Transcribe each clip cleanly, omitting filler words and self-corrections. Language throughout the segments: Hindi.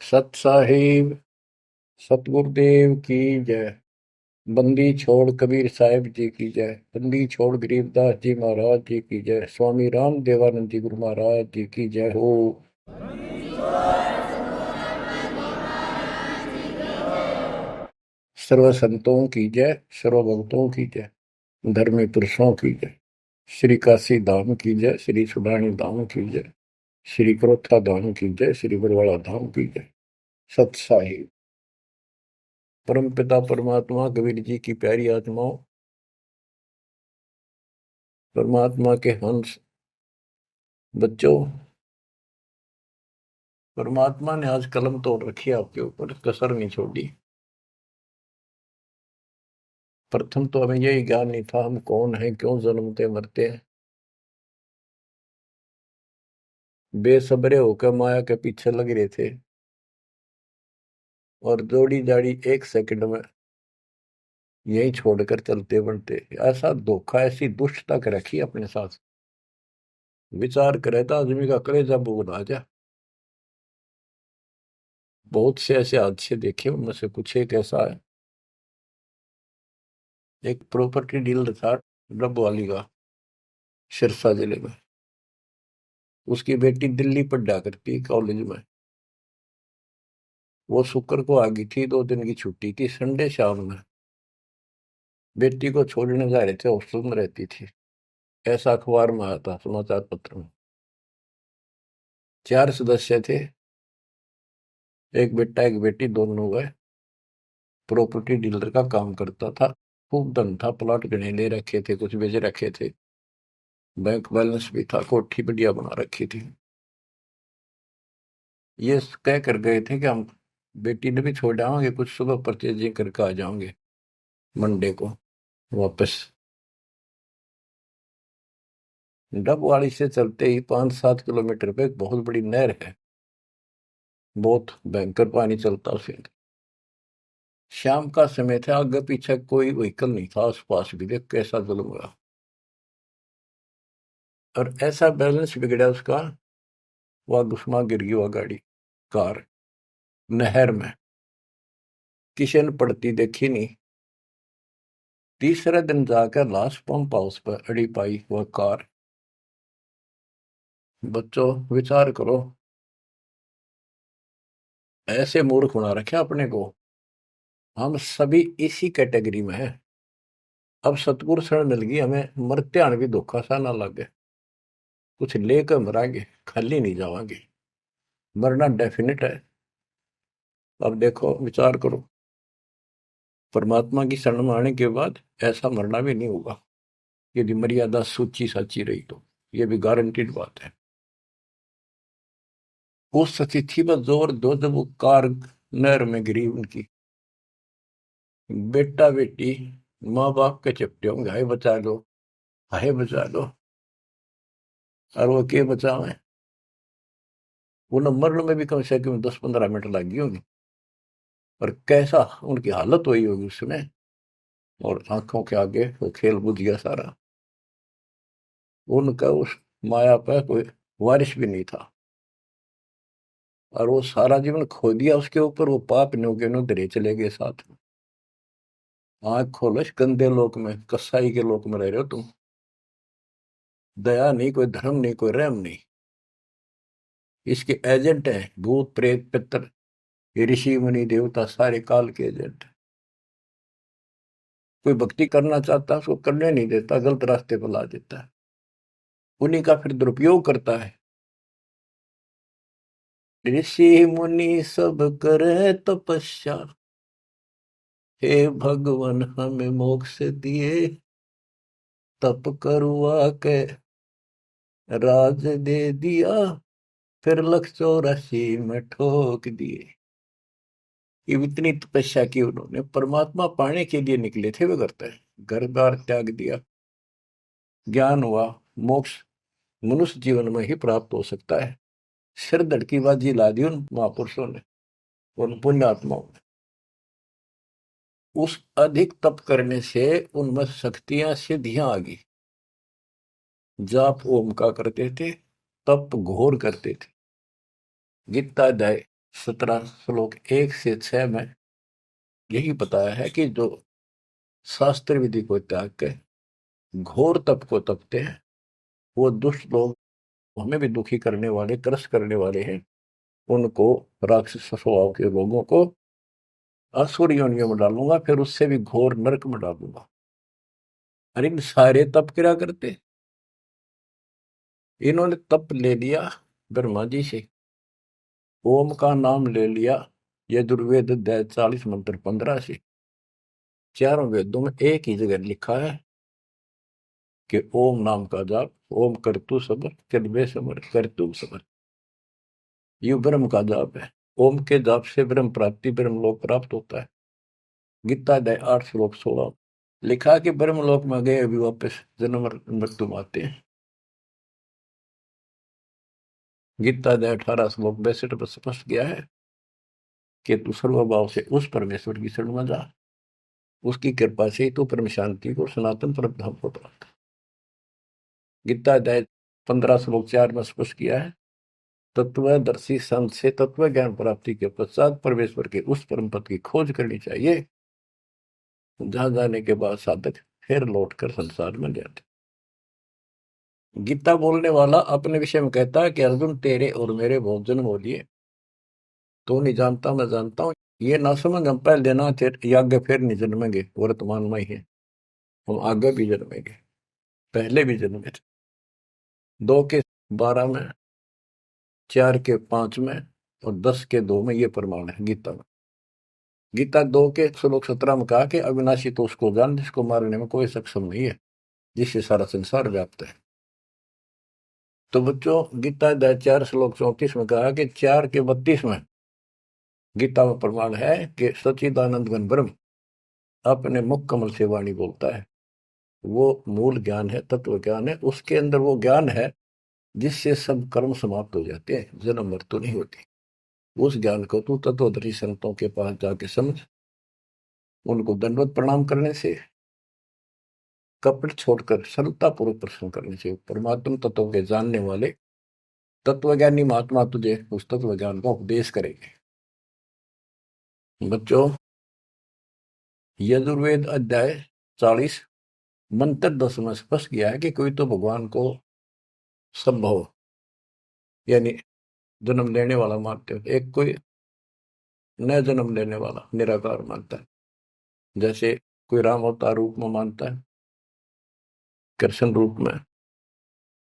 सत साहिब सतगुरुदेव की जय। बंदी छोड़ कबीर साहिब जी की जय। बंदी छोड़ गरीबदास जी महाराज जी की जय। स्वामी राम देवानंद जी गुरु महाराज जी की जय हो। सर्व संतों की जय, सर्व भक्तों की जय, धर्मी पुरुषों की जय। श्री काशी धाम की जय, श्री सुडानी धाम की जय, श्री क्रोथा धाम की जय, श्री बरवाड़ा धाम की जय। सत साहिब परम पिता परमात्मा कबीर जी की प्यारी आत्माओं, परमात्मा के हंस बच्चों, परमात्मा ने आज कलम तोड़ रखी है आपके ऊपर, कसर नहीं छोड़ी। प्रथम तो हमें यही ज्ञान नहीं था हम कौन हैं, क्यों जन्मते मरते हैं। बेसब्रे होकर माया के पीछे लग रहे थे और जोड़ी जाड़ी एक सेकंड में यही छोड़कर चलते बनते। ऐसा धोखा, ऐसी दुष्टता कर रखी अपने साथ। विचार करे तो आदमी का कलेजा बोल आ जा। बहुत से ऐसे हादसे देखे, उनमें से कुछ एक ऐसा है। एक प्रॉपर्टी डीलर था डब वाली का, सिरसा जिले में। उसकी बेटी दिल्ली पढ़ा करती कॉलेज में। वो शुक्र को आ गई थी, 2 दिन की छुट्टी थी। संडे शाम में बेटी को छोड़ने जा रहे थे, हॉस्टल में रहती थी। ऐसा अखबार में आया था, समाचार पत्र में। 4 सदस्य थे, एक बेटा एक बेटी, दोनों गए। प्रॉपर्टी डीलर का काम करता था, खूब धन था, प्लॉट गणे ले रखे थे, कुछ बेच रखे थे, बैंक बैलेंस भी था, कोठी बढ़िया बना रखी थी। ये कह कर गए थे कि हम बेटी ने भी छोड़ आएंगे, कुछ सुबह परचेजिंग करके आ जाओगे मंडे को वापस। डबवाड़ी से चलते ही 5-7 किलोमीटर पे एक बहुत बड़ी नहर है, बहुत भयंकर पानी चलता उसे। शाम का समय था, आगे पीछे कोई व्हीकल नहीं था आसपास भी। देख कैसा जुल्म हुआ, और ऐसा बैलेंस बिगड़ा उसका, वह घुसमा गिर गई वह गाड़ी, कार, नहर में। किसी ने पड़ती देखी नहीं। तीसरे दिन जाकर लाश पंप हाउस पर अड़ी पाई वह कार। बच्चों विचार करो, ऐसे मूर्ख बना रखे अपने को। हम सभी इसी कैटेगरी में हैं। अब सतगुरु शरण मिल गई हमें, मरते आने भी धोखा सा ना लगे। कुछ लेकर मरांगे, खाली नहीं जावांगे। मरना डेफिनेट है। अब देखो विचार करो, परमात्मा की शरण में आने के बाद ऐसा मरना भी नहीं होगा, यदि मर्यादा सूची साची रही तो। ये भी गारंटीड बात है। उस तिथि पर जोर दो जब वो कार नहर में गिरी उनकी। बेटा बेटी माँ बाप के चपटे होंगे, हाय बचा लो, हाय बचा लो। और वो के बचावे, वो न मरने में भी कम से कम 10-15 मिनट लगी होंगी। और कैसा उनकी हालत हुई होगी उस समय, और आंखों के आगे वो खेल बुझ गया सारा। उनका उस माया पर कोई वारिश भी नहीं था, और वो सारा जीवन खो दिया उसके ऊपर। वो पाप नो के नो धरे चले गए साथ में। आंख खोलो, इस गंदे लोक में, कसाई के लोक में रह रहे हो तुम। दया नहीं, कोई धर्म नहीं, कोई रहम नहीं। इसके एजेंट हैं भूत प्रेत पितर, ये ऋषि मुनि देवता, सारे काल के एजेंट। कोई भक्ति करना चाहता है उसको करने नहीं देता, गलत रास्ते पर ला देता है। उन्हीं का फिर दुरुपयोग करता है। ऋषि मुनि सब करे तपस्या, हे भगवान हमें मोक्ष दिए। तप करवा के राज दे दिया, फिर 184 में ठोक दिए। ये इतनी तपस्या की उन्होंने, परमात्मा पाने के लिए निकले थे वे। करते हैं घर बार त्याग दिया, ज्ञान हुआ, मोक्ष मनुष्य जीवन में ही प्राप्त हो सकता है। सिर धड़की बाजी ला दी उन महापुरुषों ने, उन पुण्यात्माओं ने। उस अधिक तप करने से उनमें शक्तियां सिद्धियां आ गई। जाप ओम का करते थे, तप घोर करते थे। गीता अध्याय 17 श्लोक 1 से 6 में यही बताया है कि जो शास्त्र विधि को त्याग के घोर तप को तपते हैं, वो दुष्ट लोग, हमें भी दुखी करने वाले, त्रस्त करने वाले हैं, उनको, राक्षस स्वभाव के लोगों को असुर योनियों में डालूंगा, फिर उससे भी घोर नरक में डालूंगा। अरे इन सारे तप क्या करते, इन्होंने तप ले लिया ब्रह्मा जी से, ओम का नाम ले लिया यजुर्वेद अध्याय 40 मंत्र 15 से। चारों वेदों में एक ही जगह लिखा है कि ओम नाम का जाप, ओम करतु सबर चलबे समर करतु सबर, ये ब्रह्म का जाप है। ओम के जाप से ब्रह्म प्राप्ति, ब्रह्म लोक प्राप्त होता है। गीता अध्याय 8 श्लोक 16 लिखा कि ब्रह्म लोक में गए अभी वापस जन्म मृत्यु में आते हैं। गीता अध्याय 18 श्लोक 62 पर स्पष्ट किया है कि तू सर्वभाव से उस परमेश्वर की शरण में जा, उसकी कृपा से तू परम शांति को, सनातन परम धाम को प्राप्त। गीता अध्याय 15 श्लोक 4 में स्पष्ट किया है, तत्वदर्शी संत से तत्व ज्ञान प्राप्ति के पश्चात परमेश्वर के उस परम पद की खोज करनी चाहिए, जहां जाने के बाद साधक फिर लौटकर संसार में जाते। गीता बोलने वाला अपने विषय में कहता है कि अर्जुन तेरे और मेरे बहुत जन्म हो लिए, तो नहीं जानता मैं जानता हूं, ये ना समझ हम पहले ना थे, आगे फिर नहीं जन्मेंगे, वर्तमान में ही है, हम आगे भी जन्मेंगे, पहले भी जन्मे थे। 2 के 12 में, 4 के 5 में और 10 के 2 में ये प्रमाण है गीता में। गीता 2 के श्लोक 17 में कहा कि अविनाशी तो उसको जान जिसको मारने में कोई सक्षम नहीं है, जिससे सारा संसार व्याप्त है। तो बच्चों, गीता अध्याय 4 श्लोक 34 में कहा कि 4 के 32 में गीता में प्रमाण है कि सच्चिदानंद घन ब्रह्म अपने मुख कमल से वाणी बोलता है। वो मूल ज्ञान है, तत्व ज्ञान है, उसके अंदर वो ज्ञान है जिससे सब कर्म समाप्त हो जाते हैं, जन्म मृत्यु नहीं होती। उस ज्ञान को तू तत्वदर्शी संतों के पास जाके समझ, उनको दंडवत प्रणाम करने से, कपट छोड़कर सरलता पूर्वक प्रश्न करने से परमात्मा तत्व के जानने वाले तत्वज्ञानी महात्मा तुझे उस तत्व ज्ञान का उपदेश करेंगे। बच्चों, यजुर्वेद अध्याय 40 मंत्र 10 में स्पष्ट किया है कि कोई तो भगवान को संभव यानी जन्म लेने वाला मानते हो, एक कोई न जन्म लेने वाला निराकार मानता है, जैसे कोई राम अवतार रूप में मानता है, कृष्ण रूप में,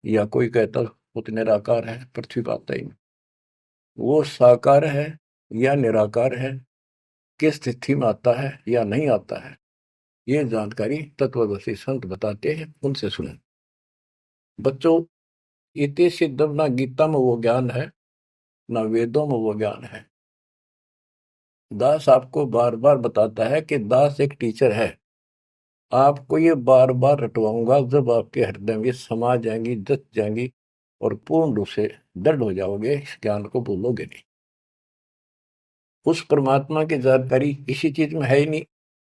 या कोई कहता वो तो निराकार है, पृथ्वी पर आता ही नहीं। वो साकार है या निराकार है, किस स्थिति में आता है या नहीं आता है, ये जानकारी तत्वदर्शी संत बताते हैं, उनसे सुने। बच्चों, इति सिद्धम, ना गीता में वो ज्ञान है ना वेदों में वो ज्ञान है। दास आपको बार बार बताता है कि दास एक टीचर है, आपको ये बार बार रटवाऊंगा, जब आपके हृदय में समा जाएंगी, जच जाएंगी और पूर्ण रूप से दृढ़ हो जाओगे, इस ज्ञान को भूलोगे नहीं। उस परमात्मा की जानकारी किसी चीज में है ही नहीं,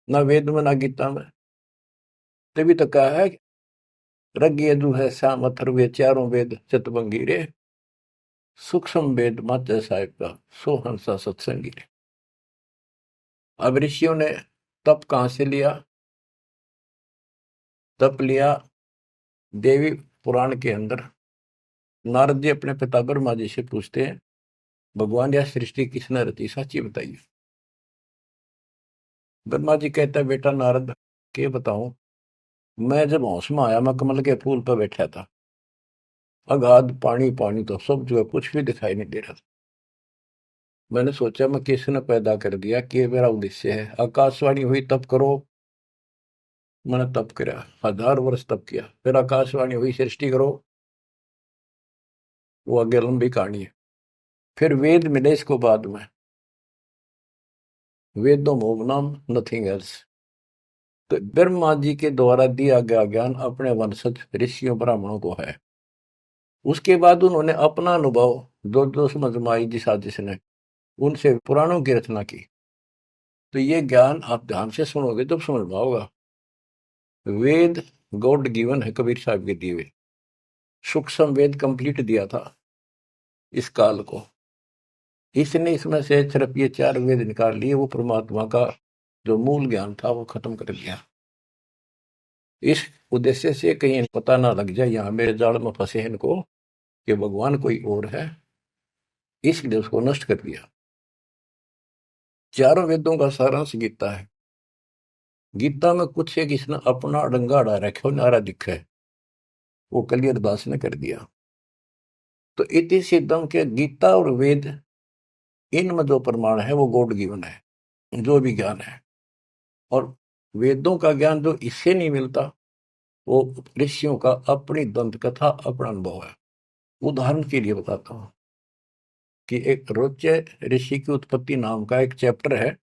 ना वेद में ना गीता में। तभी तो कहा है रग यजु है श्याम अथर्व चारों वेद चतुर्भंगी रे, सूक्ष्म वेद मात्र साहिब का सो हंसा सत्संगी रे। अब ऋषियों ने तप कहां से लिया? तप लिया देवी पुराण के अंदर। नारद जी अपने पिता ब्रह्मा जी से पूछते हैं, भगवान यह सृष्टि किसने रची, सच्ची बताइए। ब्रह्मा जी कहता है, बेटा नारद के बताऊं, मैं जब होश में आया, मैं कमल के फूल पर बैठा था, अगाध पानी पानी तो सब जो है, कुछ भी दिखाई नहीं दे रहा था। मैंने सोचा मैं किसने पैदा कर दिया, कि मेरा उद्देश्य है। आकाशवाणी हुई तप करो, मैंने तप किया, 1000 वर्ष तप किया। फिर आकाशवाणी हुई सृष्टि करो, वो आगे लंबी कहानी है। फिर वेद मिले इसको बाद में, वेदों मोम नाम नथिंग एल्स। तो ब्रह्मा जी के द्वारा दिया गया ज्ञान अपने वंशज ऋषियों ब्राह्मणों को है। उसके बाद उन्होंने अपना अनुभव जो जो समझ में आई जिस आदि ने, उनसे पुराणों की रचना की। तो ये ज्ञान आप ध्यान से सुनोगे तो समझ में आओगा। वेद गॉड गिवन है, कबीर साहब के दिए हुए। सूक्ष्म वेद कंप्लीट दिया था इस काल को, इसने इसमें से सिर्फ ये 4 वेद निकाल लिए, वो परमात्मा का जो मूल ज्ञान था वो खत्म कर दिया। इस उद्देश्य से कहीं पता ना लग जाए यहाँ मेरे जाल में फंसे हैं इनको कि भगवान कोई और है, इसलिए उसको नष्ट कर दिया। चारों वेदों का सारांश गीता है। गीता में कुछ एक इसने अपना डंगा अड़ा रखे नारा दिखा है, वो कलियर दास ने कर दिया। तो इति सिद्धम के गीता और वेद, इनमें जो प्रमाण है वो गॉड गिवन है, जो भी ज्ञान है। और वेदों का ज्ञान जो इससे नहीं मिलता, वो ऋषियों का अपनी दंत कथा, अपना अनुभव है। उदाहरण के लिए बताता हूं कि एक रोचे ऋषि की उत्पत्ति नाम का एक चैप्टर है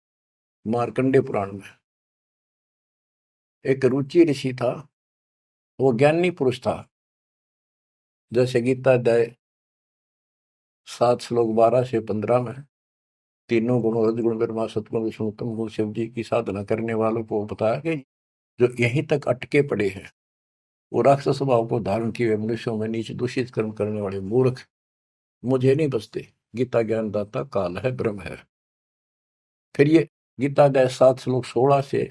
मार्कंडे पुराण में। एक रुचि ऋषि था, वो ज्ञानी पुरुष था। जैसे गीता अध्याय 7 श्लोक 12 से 15 में तीनों गुणों रजगुण ब्रह्मा सतगुण विष्णु उत्तम गुण शिव जी की साधना करने वालों को बताया कि जो यहीं तक अटके पड़े हैं, वो राक्षस स्वभाव को धारण किए मनुष्यों में नीचे दूषित कर्म करने वाले मूर्ख मुझे नहीं बसते। गीता ज्ञानदाता काल है, ब्रह्म है। फिर ये गीता अध्याय 7 श्लोक 16 से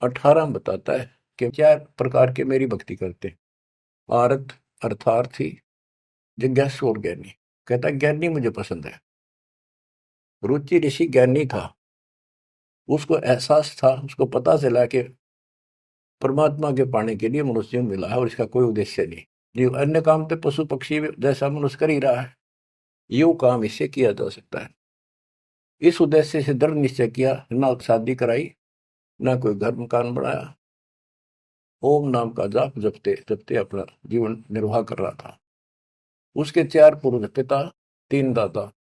18 में बताता है कि 4 प्रकार के मेरी भक्ति करते हैं, आरत अर्थार्थी जिज्ञासु और ज्ञानी। कहता है ज्ञानी मुझे पसंद है। रुचि ऋषि ज्ञानी था, उसको एहसास था, उसको पता चला कि परमात्मा के पाने के लिए मनुष्य मिला है और इसका कोई उद्देश्य नहीं। जो अन्य काम तो पशु पक्षी जैसा मनुष्य कर ही रहा है, यो काम इससे किया जा सकता है। इस उद्देश्य से दृढ़ निश्चय किया, ना शादी कराई, ना कोई घर मकान बनाया, ओम नाम का जाप जपते जपते अपना जीवन निर्वाह कर रहा था। उसके 4 पूर्व पिता, 3 दादा,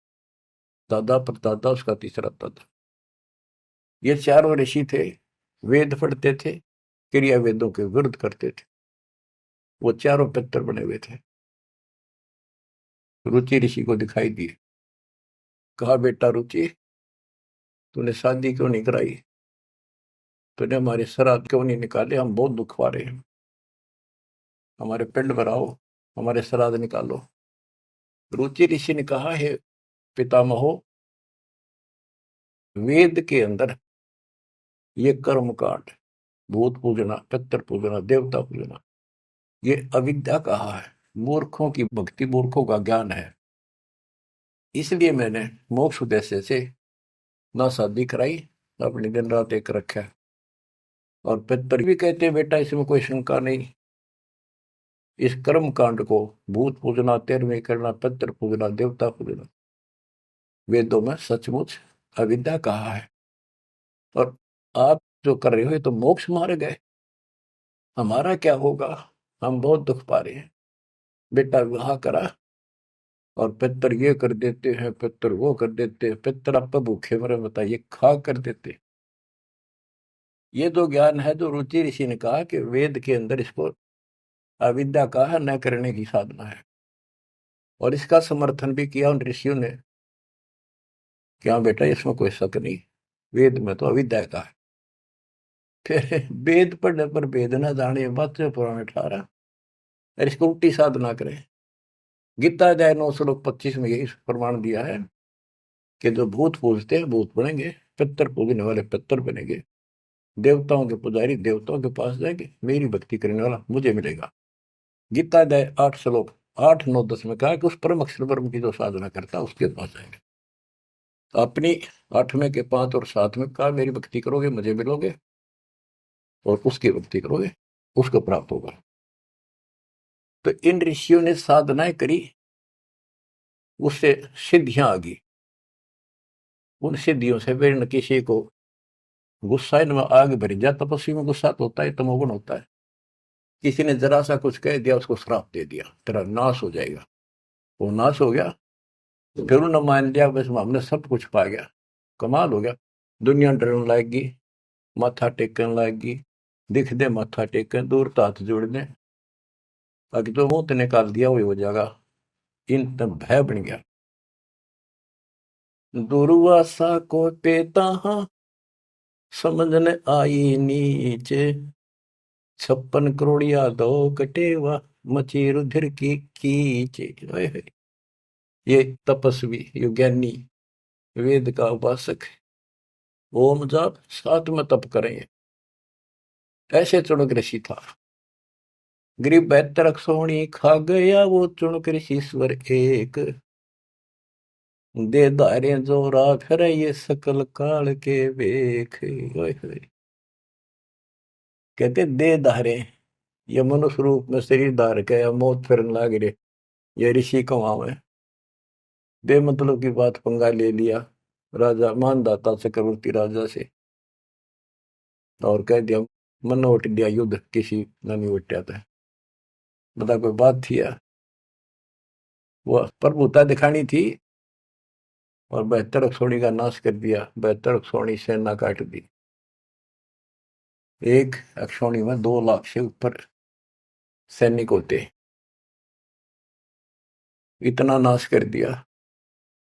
दादा परदादा, उसका तीसरा दादा। ये 4 ऋषि थे, वेद पढ़ते थे, क्रिया वेदों के विरुद्ध करते थे। वो 4 पितर बने हुए थे। रुचि ऋषि को दिखाई दिए, कहा बेटा रुचि, तूने शादी क्यों नहीं कराई, तूने हमारे श्राद्ध क्यों नहीं निकाले, हम बहुत दुख पा रहे हैं, हमारे पिंड भराओ, हमारे श्राद्ध निकालो। रुचि ऋषि ने कहा, हे पितामहो, वेद के अंदर ये कर्म कांड, भूत पूजना, पितर पूजना, देवता पूजना, ये अविद्या कहा है, मूर्खों की भक्ति, मूर्खों का ज्ञान है। इसलिए मैंने मोक्ष उद्देश्य से ना शादी कराई, अपनी दिन रात एक रखा है। और पितर भी कहते बेटा इसमें कोई शंका नहीं, इस कर्म कांड को भूत पूजना, तेरहवीं करना, पितर पूजना, देवता पूजना, वेदों में सचमुच अविद्या कहा है। और आप जो कर रहे हो ये तो मोक्ष मार्ग है, हमारा क्या होगा, हम बहुत दुख पा रहे हैं। बेटा विवाह करा, और पितर ये कर देते हैं, पितर वो कर देते हैं, पितर आप भूखे मरे बताइए, खा कर देते। ये जो ज्ञान है, जो रुचि ऋषि ने कहा कि वेद के अंदर इसको अविद्या का न करने की साधना है, और इसका समर्थन भी किया उन ऋषियों ने। क्या बेटा इसमें कोई शक नहीं, वेद में तो अविद्या का है। फिर वेद पढ़ने पर वेद न जाने, बात पुराने 18, और इसको उल्टी साधना करें। गीता अध्याय 9 श्लोक 25 में यही प्रमाण दिया है कि जो भूत पूजते हैं भूत बनेंगे, पितर पूजने वाले पितर बनेंगे, देवताओं के पुजारी देवताओं के पास जाएंगे, मेरी भक्ति करने वाला मुझे मिलेगा। गीता अध्याय 8 श्लोक 8, 9, 10 में कहा कि उस परम अक्षर ब्रह्म की जो साधना करता है उसके पास जाएंगे। अपनी 8वें के 5 और 7 में कहा मेरी भक्ति करोगे मुझे मिलोगे, और उसकी भक्ति करोगे उसको प्राप्त होगा। तो इन ऋषियों ने साधनाएं करी, उससे सिद्धियां आ गई। उन सिद्धियों से फिर न किसी को गुस्सा, इनमें आग भर जा, तपस्वी में गुस्सा तो होता है, तमोगुण होता है। किसी ने जरा सा कुछ कह दिया, उसको श्राप दे दिया, तेरा नाश हो जाएगा। वो नाश हो गया, फिर उन्होंने मान लिया बस हमने सब कुछ पा गया, कमाल हो गया। दुनिया डरने लगेगी, माथा टेकने लगेगी, दिख दे माथा टेकन, दूर तो हाथ जोड़ने, अगर तो मुंह निकाल दिया वही हो जाएगा। इन तब भय बन गया। दुर्वासा को पेता हाँ, समझने आई नीचे, 56 करोड़िया दो कटेवा, मची रुधिर की कीचे। ये तपस्वी, ये ज्ञानी, वेद का उपासक, ओम जाप, साथ में तप करें। ऐसे चुनक ऋषि था। गरीब बेहतर सोनी खा गया वो चुनक ऋषि स्वर एक। दे धारे जो राख रे ये सकल काल के वेख। ओए होए। कहते दे धारे, ये मनुष्य रूप में शरीर धार के या मौत फिरन लाग रे, ये ऋषि कमावे। बेमतलब की बात पंगा ले लिया राजा मानदाता चक्रवर्ती राजा से, और कह दिया मन उठ दिया युद्ध किसी नहीं उठा था। बता कोई बात थी यार, वो प्रभुता दिखानी थी और बेहतर अक्षोणी का नाश कर दिया। बेहतर अक्षोणी सेना काट दी। एक अक्षोणी में 2 लाख से ऊपर सैनिक होते, इतना नाश कर दिया।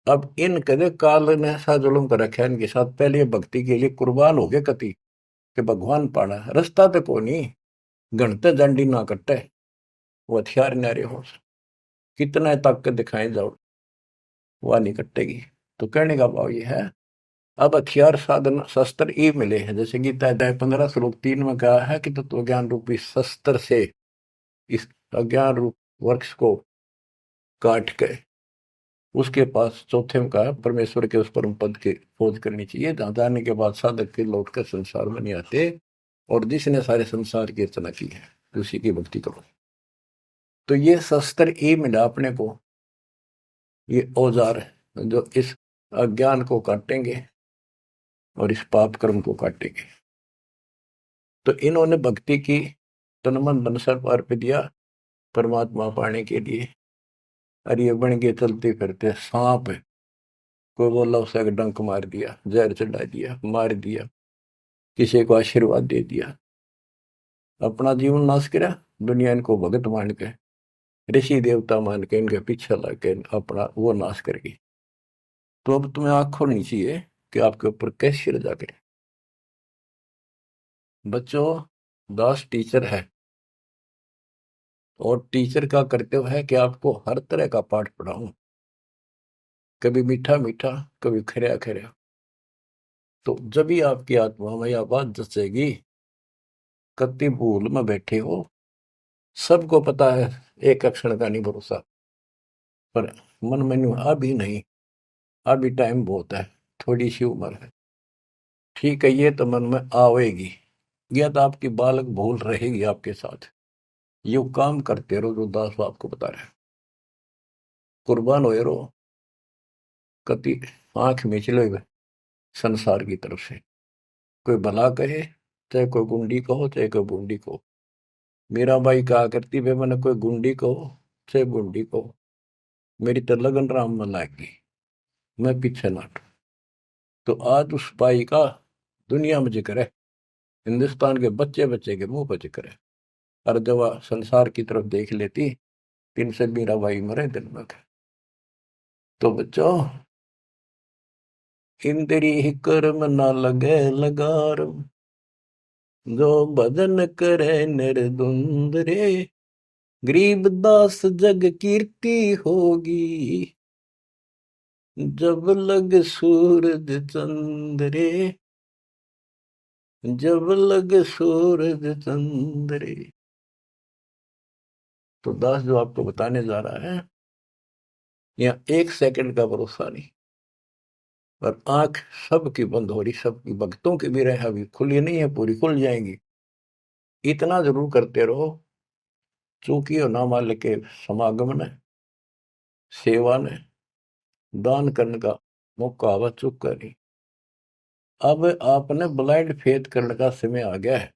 अब इन कदे काल ने ऐसा जुल्म कर रखा है इनके साथ, पहले भक्ति के लिए कुर्बान हो गए कति कि भगवान पाना रास्ता तो को नहीं, घंटे जंडी ना कटे, वो हथियार नारे हो, कितना ताकत दिखाए जाओ, वह नहीं कटेगी। तो कहने का भाव ये है, अब हथियार साधन शस्त्र ये मिले हैं, जैसे गीता अध्याय 15 श्लोक 3 में कहा है कि तत्व ज्ञान रूपी शस्त्र से इस अज्ञान रूप वृक्ष को काट के उसके पास चौथे में कहा परमेश्वर के उस परम पद की खोज करनी चाहिए, जहां जाने के बाद साधक के लौट कर संसार में नहीं आते, और जिसने सारे संसार की रचना की है उसी की भक्ति करो। तो ये शस्त्र ये मिला अपने को, ये औजार जो इस अज्ञान को काटेंगे और इस पाप कर्म को काटेंगे। तो इन्होंने भक्ति की, तन मन धन सर्प अर्प दिया परमात्मा पाने के लिए। और ये बन के चलते फिरते सांप, कोई बोला उसे डंक मार दिया, जहर चढ़ा दिया, मार दिया, किसी को आशीर्वाद दे दिया, अपना जीवन नाश करा, दुनिया इनको भगत मान के ऋषि देवता मान के इनके पीछे लग के अपना वो नाश करेगी। तो अब तुम्हें आंख खोलनी चाहिए कि आपके ऊपर कैसी रजा करे। बच्चों, दास टीचर है, और टीचर का कर्तव्य है कि आपको हर तरह का पाठ पढ़ाऊं, कभी मीठा मीठा, कभी खरा खरा। तो जब भी आपकी आत्मा में यह बात जचेगी, कति भूल में बैठे हो, सबको पता है एक अक्षर का नहीं भरोसा, पर मन में अभी नहीं, अभी टाइम बहुत है, थोड़ी सी उम्र है, ठीक है, ये तो मन में आवेगी। यह तो आपकी बालक भूल रहेगी आपके साथ। यू काम करते रहो जो दास आपको बता रहे हैं, कुर्बान हो रहो, कति आंख मीच लो संसार की तरफ से। कोई भला कहे, चाहे कोई गुंडी कहो, चाहे कोई बूंदी कहो। मेरा भाई कहा करती भाई मैंने कोई गुंडी कहो चाहे बूंदी कहो, मेरी तो लगन राम में लाएगी, मैं पीछे ना हटूं। तो आज उस भाई का दुनिया में जिक्र है, हिंदुस्तान के बच्चे बच्चे के मुंह पर जिक्र है। और जब वह संसार की तरफ देख लेती, दिन से मेरा भाई मरे दिन में। तो बच्चों, इंद्री ही कर्म न लगे लगार, जो भजन करे निर्धुंद रे, गरीब दास जग कीर्ति होगी, जब लग सूरज चंद्रे, जब लग सूरज चंद्रे। तो दास जो आपको बताने जा रहा है, यहाँ 1 सेकंड का भरोसा नहीं, और आंख सबकी बंद हो रही, सबकी भक्तों की भी रहे, अभी खुली नहीं है, पूरी खुल जाएंगी। इतना जरूर करते रहो, चूंकि और नामाल के समागम ने, सेवा ने, दान करने का मौका आवा चुक करी। अब आपने ब्लाइंड फेथ करने का समय आ गया है।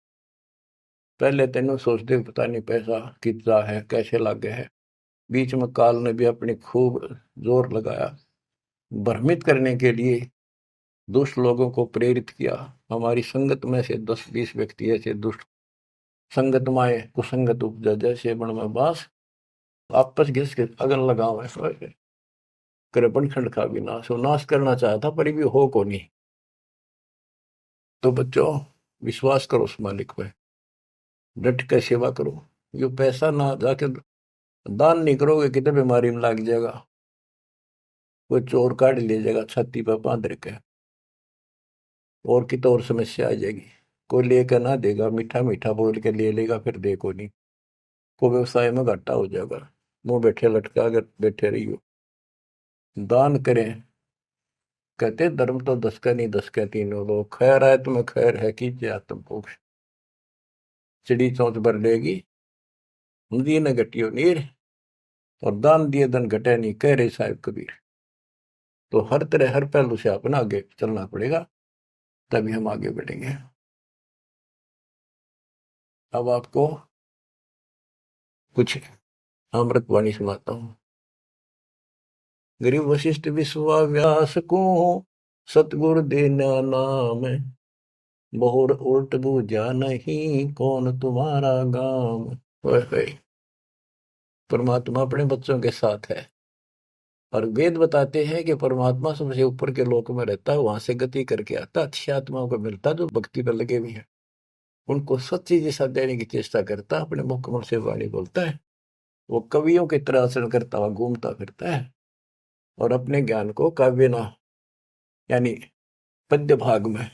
पहले तेनों सोचते पता नहीं पैसा कितना है, कैसे लागे है, बीच में काल ने भी अपनी खूब जोर लगाया भ्रमित करने के लिए, दुष्ट लोगों को प्रेरित किया। हमारी संगत में से 10-20 व्यक्ति ऐसे दुष्ट संगत माए कुसंगत उपजा, जैसे बण में बास, आपस घिस के अगन लगाओ करे बनखंड का भी नाश हो, नाश करना चाहता पर भी हो को नहीं। तो बच्चों, विश्वास करो उस मालिक पे, डट के सेवा करो। यो पैसा ना जाके दान नहीं करोगे कितने बीमारी में लग जाएगा, कोई चोर काट ले जाएगा छाती पर बांध रखे, और की तो और समस्या आ जाएगी। कोई लेकर ना देगा, मीठा मीठा बोल के ले लेगा, फिर देखो नहीं, को व्यवसाय में घाटा हो जाएगा। मुंह बैठे लटका कर बैठे रहियो। दान करें, कहते धर्म तो 10 का नहीं 10 का तीनों लोग, खैर आए तुम्हें खैर है कीजिए आत्म मोक्ष। चिड़ी चौंच भर लेगी नदी न घटियो नीर, और दान दिए धन घटे नहीं, कह रहे साहिब कबीर। तो हर तरह हर पहलू से अपना आगे चलना पड़ेगा, तभी हम आगे बढ़ेंगे। अब आपको कुछ अमृत वाणी सुनाता हूँ। गरीब वशिष्ठ विश्वाव्यास को सतगुरु देना नाम, बहुर उल्ट बूझा नहीं कौन तुम्हारा गाम। परमात्मा अपने बच्चों के साथ है, और वेद बताते हैं कि परमात्मा सबसे ऊपर के लोक में रहता है, वहां से गति करके आता, अच्छी आत्माओं को मिलता जो भक्ति पर लगे हुए हैं, उनको सच्ची दिशा देने की चेष्टा करता, अपने मुख कमल से वाणी बोलता है। वो कवियों की तरह आचरण करता हुआ घूमता फिरता है, और अपने ज्ञान को काव्य ना यानी पद्य भाग में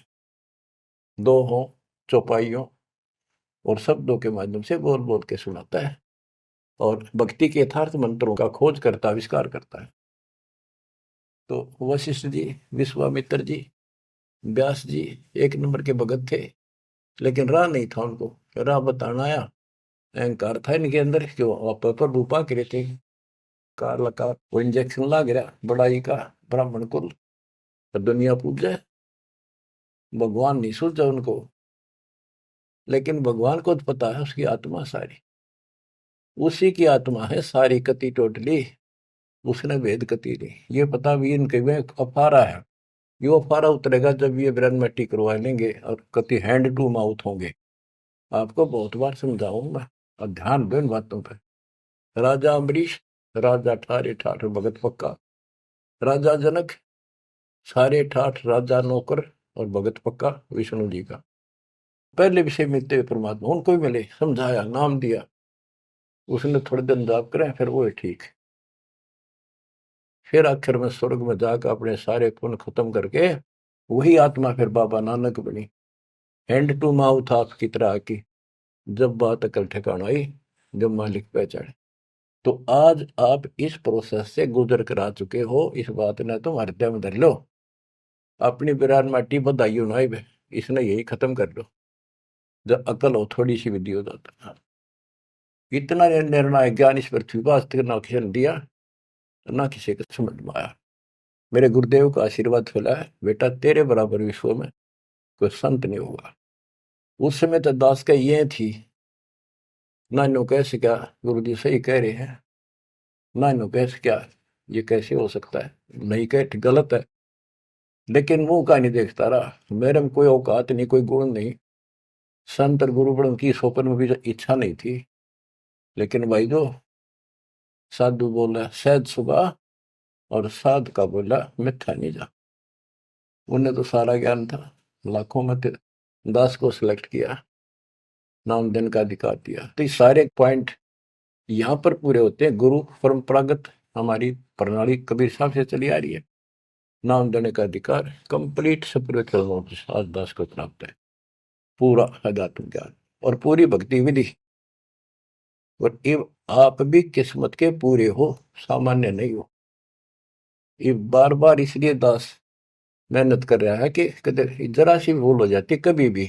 दोहों, चौपाइयों और शब्दों के माध्यम से बोल बोल के सुनाता है, और भक्ति के यथार्थ मंत्रों का खोज करता, आविष्कार करता है। तो वशिष्ठ जी, विश्वामित्र जी, व्यास जी एक नंबर के भगत थे, लेकिन राह नहीं था उनको, राह बताना आया। अहंकार था इनके अंदर, क्यों पर रूपा करे थे, कार लकार वो इंजेक्शन ला गिरा बड़ाई का, ब्राह्मण कुल दुनिया पूजा, भगवान नहीं सूझा उनको। लेकिन भगवान को तो पता है उसकी आत्मा सारी उसी की आत्मा है, सारी कति टोटली उसने भेद कति दी। ये पता भी इनके में अफारा है, ये अफारा उतरेगा जब ये ब्रह्म मट्टी करवा लेंगे और कति हैंड टू माउथ होंगे। आपको बहुत बार समझाऊंगा, और ध्यान दो इन बातों पर। राजा अम्बरीश, राजा ठारे ठाठ भगत पक्का, राजा जनक सारे ठाठ राजा नौकर और भगत पक्का विष्णु जी का। पहले विषय मिलते हुए परमात्मा उनको भी मिले, समझाया, नाम दिया, उसने थोड़े दिन जाप करें, फिर वो ठीक। फिर आखिर में स्वर्ग में जाकर अपने सारे पुण्य खत्म करके वही आत्मा फिर बाबा नानक बनी, हैंड टू माउथ आपकी तरह की। जब बात अकल ठिकाना आई, जब मालिक पहचाने। तो आज आप इस प्रोसेस से गुजर कर आ चुके हो, इस बात ने तुम हृदय में धर लो। अपनी बिरान माटी बधाई ना, इसने यही खत्म कर लो। जब अकल हो थोड़ी सी विधि हो जाता। इतना निर्णायक ज्ञान इस पृथ्वी पर आज तक ना किसी ने दिया, ना किसी को समझ में आया। मेरे गुरुदेव का आशीर्वाद फैला है, बेटा तेरे बराबर विश्व में कोई संत नहीं होगा। उस समय तो दास का ये थी, ना नो कैसे क्या गुरु जी सही कह रहे हैं, ना नो कैसे क्या ये कैसे हो सकता है, नहीं कह गलत है। लेकिन मुंह का नहीं देखता रहा, मेरे में कोई औकात नहीं, कोई गुण नहीं, संत और गुरु बड़ों की सोपन में भी इच्छा नहीं थी। लेकिन भाई जो साधु बोला सहज सुबह, और साध का बोला मिथ्या नहीं जा। उन्हें तो सारा ज्ञान था, लाखों में दास को सिलेक्ट किया, नाम देने का अधिकार दिया। तो ये सारे पॉइंट यहाँ पर पूरे होते हैं। गुरु परंपरागत हमारी प्रणाली कबीर साहब से चली आ रही है, नाम देने का अधिकार कंप्लीट स्पिरिचुअल नॉलेज आज दास को प्राप्त है, पूरा अध्यात्म ज्ञान और पूरी भक्ति विधि। और ये आप भी किस्मत के पूरे हो, सामान्य नहीं हो। ये बार बार इसलिए दास मेहनत कर रहा है कि कदर जरा सी भूल हो जाती कभी भी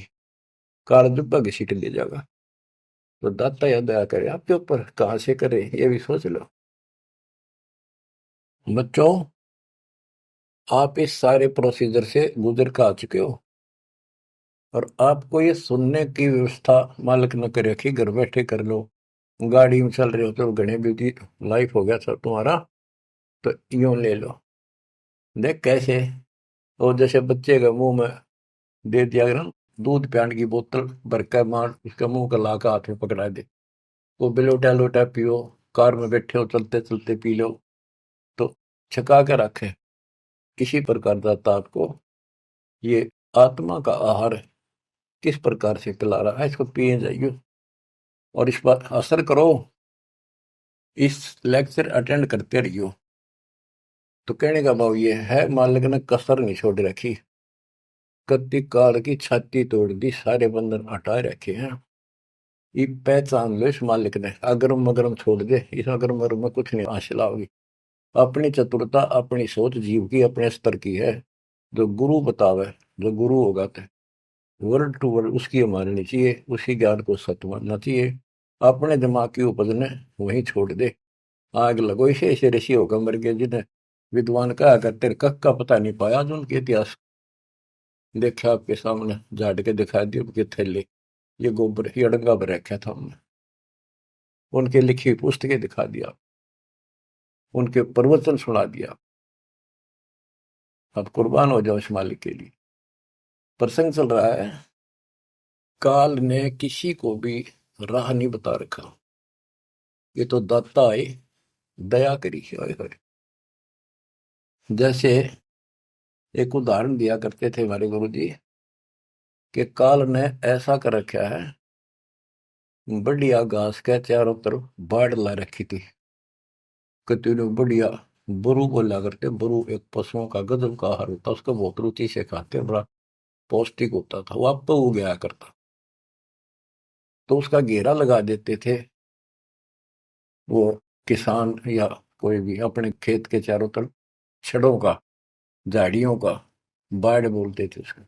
काल दुब्बा घसीट ले जाएगा। तो दाता या दया करे आपके ऊपर, कहां से करे ये भी सोच लो। बच्चों, आप इस सारे प्रोसीजर से गुजर कर आ चुके हो, और आपको ये सुनने की व्यवस्था मालिक न करे कि घर बैठे कर लो, गाड़ी में चल रहे हो तो घने बिजी लाइफ हो गया सर तुम्हारा, तो यूं ले लो। देख कैसे, और जैसे बच्चे के मुंह में दे दिया अगर हम दूध पियान की बोतल भर कर मार, उसका मुंह का ला हाथ में पकड़ा दे, वो बिलोटा लोटा पियो, कार में बैठे हो चलते चलते पी लो, तो छका कर रखे। किसी प्रकार दाता आपको ये आत्मा का आहार किस प्रकार से पिला रहा है, इसको पिए जाइए और इस पर असर करो, इस लेक्चर अटेंड करते रहियो। तो कहने का भाव ये है, मालिक ने कसर नहीं छोड़ रखी, कत्ती काल की छाती तोड़ दी, सारे बंधन हटा रखे हैं। ये पहचान लो इस मालिक ने, अगरम मगरम छोड़ दे, इस अगरम मगरम में कुछ नहीं हासिल होगी। अपनी चतुरता अपनी सोच जीव की अपने स्तर की है। जो गुरु बतावे, जो गुरु होगा तो वर्ड टू वर्ड उसकी माननी चाहिए, उसी ज्ञान को सत्य मानना चाहिए। अपने दिमाग की उपज ने वहीं छोड़ दे। आग लगो इसे, ऐसे ऋषि होकर मर गए जिन्हें विद्वान कहा करते, कख का पता नहीं पाया जो उनके इतिहास देखा आपके सामने झाड़ के दिखा दिए उनके थैले, ये गोबर ये अड़ंगा पर रखा था हमने, उनके लिखी पुस्तकें दिखा दिया, उनके प्रवचन सुना दिया। अब कुर्बान हो जाओ इस मालिक के लिए। प्रसंग चल रहा है, काल ने किसी को भी राह नहीं बता रखा, ये तो दाता है, दया करी है। जैसे एक उदाहरण दिया करते थे हमारे गुरु जी, कि काल ने ऐसा कर रखा है, बढ़िया घास के चारों तरफ बाढ़ ला रखी थी, कतने बढ़िया बरू बोला करते। बरू एक पशुओं का गजब का आहार होता, उसको बहुत रुचि से खाते, बड़ा पौष्टिक होता था, वो आप तो हो गया करता। तो उसका घेरा लगा देते थे वो किसान या कोई भी अपने खेत के चारों तरफ, छड़ों का, झाड़ियों का, बाढ़ बोलते थे उसको।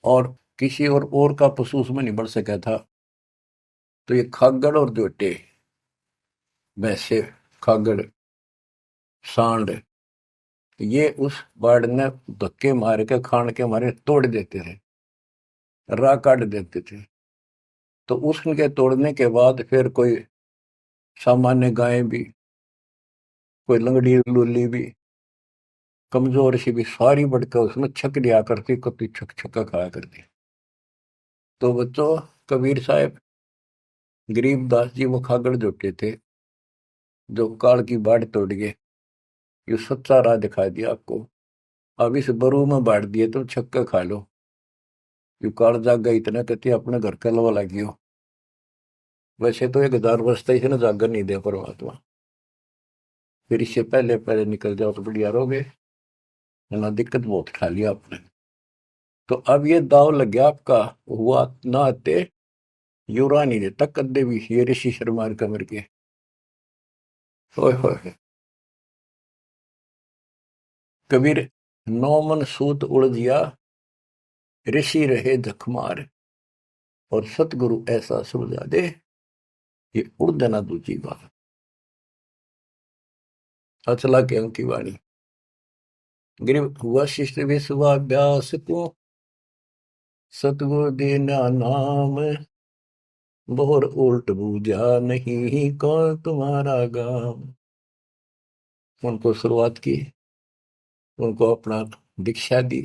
और किसी और का पशु उसमें नहीं बढ़ सका था। तो ये खागड़ और जोटे, भैंसे, खागड़, सांड, ये उस बाढ़ ने धक्के मार के खान के मारे तोड़ देते थे, राह काट देते थे। तो उसके तोड़ने के बाद फिर कोई सामान्य गाय भी, कोई लंगड़ी लूली भी, कमजोर सी भी, सारी बढ़कर उसमें छक दिया करती, कभी छक छक्का खाया करती। तो बच्चों, कबीर साहब, गरीबदास जी वो खागड़ जोटे थे, जो काल की बाढ़ तोड़ गए। ये सच्चा राह दिखा दिया आपको। अब इस बरू में बांट दिए तो छक्का खा लो, यू काल जाग गई इतना कहती अपने घर का लवा लगी हो। वैसे तो 1000 वर्ष तक ना जागर नहीं दे परमात्मा, फिर इससे पहले पहले निकल जाओ तो बढ़िया रहोगे, है ना। दिक्कत बहुत खा लिया आपने। तो अब ये दाव लग गया आपका, हुआ ना आते युरा नहीं देता कदे भी, ये ऋषि शर्मा कमर के। होए होए, कबीर, नौ मन सूत उलझिया, ऋषि रहे जखमार, और सतगुरु ऐसा सुलझा दे, ये उड़ देना दूजी बात। अचला के की वाणी, गिर वशिष्ठ विश्वाभ्यास को, सतगुरु दीना नाम, बोर उल्ट बूझा नहीं कौन तुम्हारा गाम। उनको शुरुआत की, उनको अपना दीक्षा दी।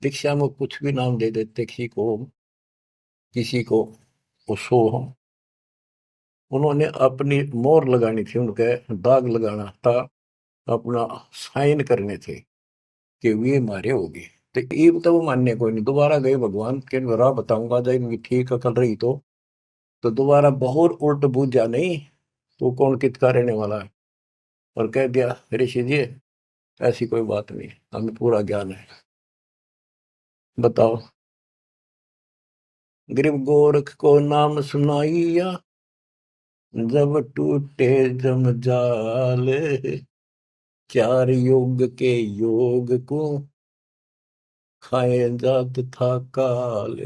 दीक्षा में कुछ भी नाम दे देते, किसी को उसो। उन्होंने अपनी मोहर लगानी थी, उनके दाग लगाना था, अपना साइन करने थे कि वे मारे होगी। तो ये तो वो मानने कोई नहीं, दोबारा गए भगवान के राह बताऊंगा जब इनकी ठीक अकल रही तो दोबारा बहुत उल्ट बूझा नहीं, तो कौन कितका रहने वाला है। और कह दिया ऋषि जी ऐसी कोई बात नहीं, हमें पूरा ज्ञान है। बताओ, गरीब गोरख को नाम सुनाइया, जब टूटे जमजाल, चार योग के योग को खाए जात था काल।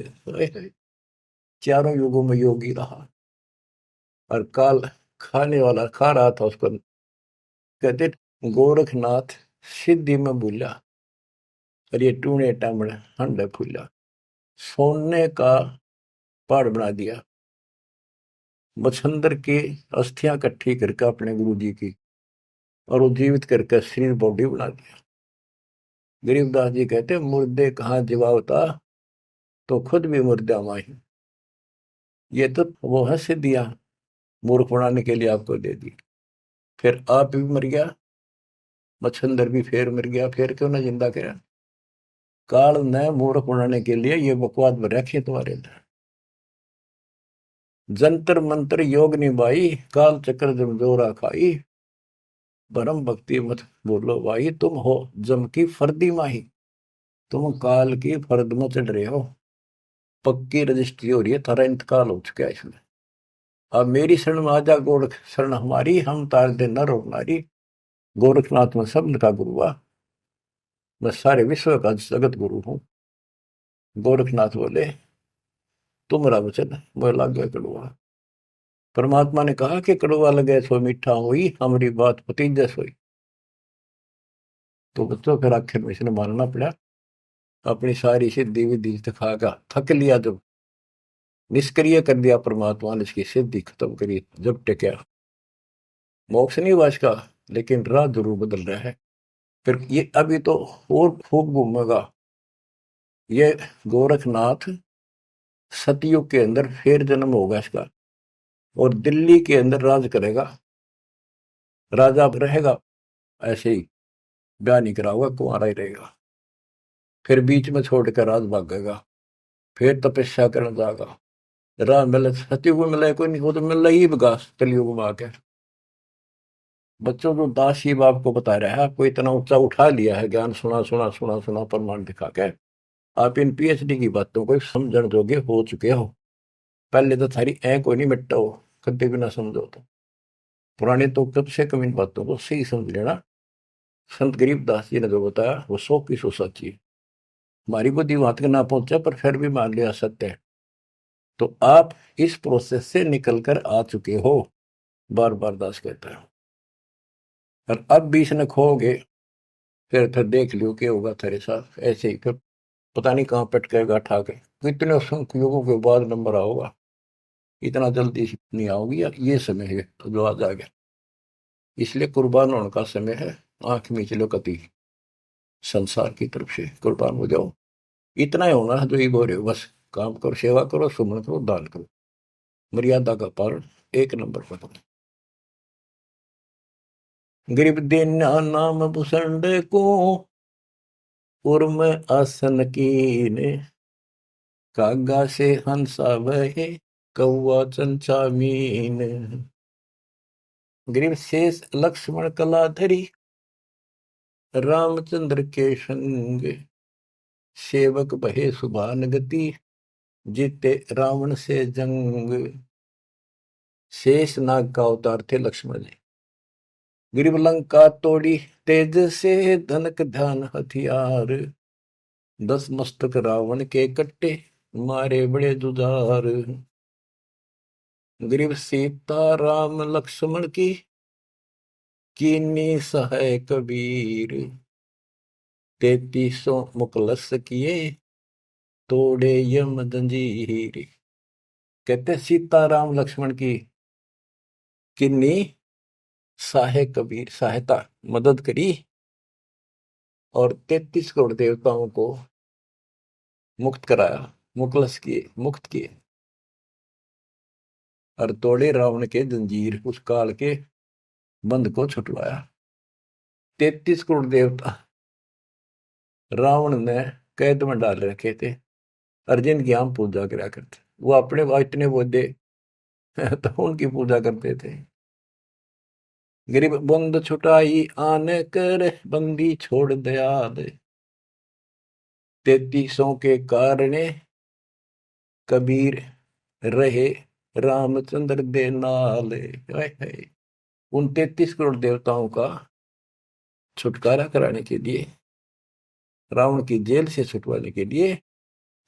चारों युगों में योगी रहा, और काल खाने वाला खा रहा था उसको। कहते गोरखनाथ सिद्धि में भूला, और ये टूणे टामड़ा हंड फूला, सोने का पहाड़ बना दिया। मच्छंदर की अस्थियां इकट्ठी करके अपने गुरु जी की, और वो जीवित करके शरीर बॉडी बना दिया। गरीबदास जी कहते मुर्दे कहाँ जीवावता, तो खुद भी मुर्दा माही। ये तो वो है सिद्धियां, मूर्ख बनाने के लिए आपको दे दी। फिर आप भी मर गया, मच्छंदर भी फिर मर गया, फिर क्यों ना जिंदा करा। काल ने मूर्ख बनाने के लिए ये बकवाद में रखी तुम्हारे अंदर। जंतर मंत्र योग निभाई, काल चक्र जमजोरा खाई, परम भक्ति मत बोलो भाई, तुम हो जम की फर्दी माही, तुम काल की फर्द में चढ़ रहे हो। पक्की रजिस्ट्री हो रही है, थारा इंतकाल हो चुका है इसमें। अब मेरी शरण में आजा गोरख शरण हमारी, हम तार दे नर और नारी। गोरखनाथ में सब का गुरु हुआ, मैं सारे विश्व का जगत गुरु हूँ। गोरखनाथ बोले तुम्हारा वचन मोह लागे कड़वा। परमात्मा ने कहा कि कड़वा लगे सो मीठा हुई, हमारी बात पतीजस हुई। तो बच्चों फिर आखिर में इसने मानना पड़ा। अपनी सारी सिद्धि विधि दिखाकर थक लिया, जब निष्क्रिय कर दिया परमात्मा ने, इसकी सिद्धि खत्म करी, जब टिका। मोक्ष नहीं हुआ इसका, लेकिन राह जरूर बदल रहा है। फिर ये अभी तो और खूब घूमेगा ये गोरखनाथ। सतयुग के अंदर फिर जन्म होगा इसका, और दिल्ली के अंदर राज करेगा, राजा रहेगा। ऐसे ही ब्याह नहीं कराऊंगा, कुंवारा ही रहेगा। फिर बीच में छोड़कर राज भागेगा, फिर तपस्या करने जाएगा। राह मिले सतयुग में मिले कोई नहीं, वो तो मिल रही बगा कलयुग में आके। बच्चों जो दास शिव आपको बता रहा है, आपको इतना ऊंचा उठा लिया है, ज्ञान सुना सुना सुना सुना प्रमाण दिखा के, आप इन पीएचडी की बातों को समझण जोगे हो चुके हो। पहले तो थारी ऐ कोई नहीं मिट्टा हो, कभी भी ना समझो तो। पुराने तो कब से कम इन बातों को सही समझ लेना। संत गरीबदास जी ने जो बताया वो 100 की 100 सच्ची है। हमारी बुद्धि वहां तक ना पहुंचा, पर फिर भी मान लिया सत्य है। तो आप इस प्रोसेस से निकल कर आ चुके हो, बार बार दास कहता है। और अब भी इसने खोगे, फिर देख लियो क्या होगा तेरे साथ। ऐसे ही फिर पता नहीं कहाँ पटकेगा ठा के, कितने युगों के बाद नंबर आओगा। इतना जल्दी नहीं आओगी, ये समय है तो जो आज आ गया। इसलिए कुर्बान होने का समय है। आंख मीच लो कति, संसार की तरफ से कुर्बान हो जाओ। इतना ही होना है जो ही बोल रहे हो, बस काम करो, सेवा करो, सुमन करो, दान करो, मर्यादा का पालन एक नंबर पर करो। गरीब दीना नाम भूषण को, उर्म आसन कीने, कागा से हंसा वहे, कौआ चंचा मीन। गरीब शेष लक्ष्मण कला धरी, रामचंद्र के संग, सेवक बहे सुभान गति, जीते रावण से जंग। शेष नाग का अवतार थे लक्ष्मण जी। गिरिव लंका तोड़ी तेज से, धनक ध्यान हथियार, 10 मस्तक रावण के कट्टे, मारे बड़े जुझार। गिरिव सीता राम लक्ष्मण की, कीनी सहाय कबीर, 33 मुकलस किए, तोड़े यम जंजीर। कहते सीता राम लक्ष्मण की किन्नी सहाय कबीर, सहायता मदद करी, और 33 करोड़ देवताओं को मुक्त कराया, मुकलस किए, मुक्त किए, और तोड़े रावण के जंजीर, उस काल के बंध को छुटवाया। 33 करोड़ देवता रावण ने कैद में डाल रखे थे, अर्जुन की हम पूजा करा करते। वो अपने इतने बोधे तो उनकी पूजा करते थे। गरीब बंद छुटाई आने कर, बंदी छोड़ दया दे, 33 के कारणे, कबीर रहे रामचंद्र दे नाले। उन 33 करोड़ देवताओं का छुटकारा कराने के लिए, रावण की जेल से छुटवाने के लिए,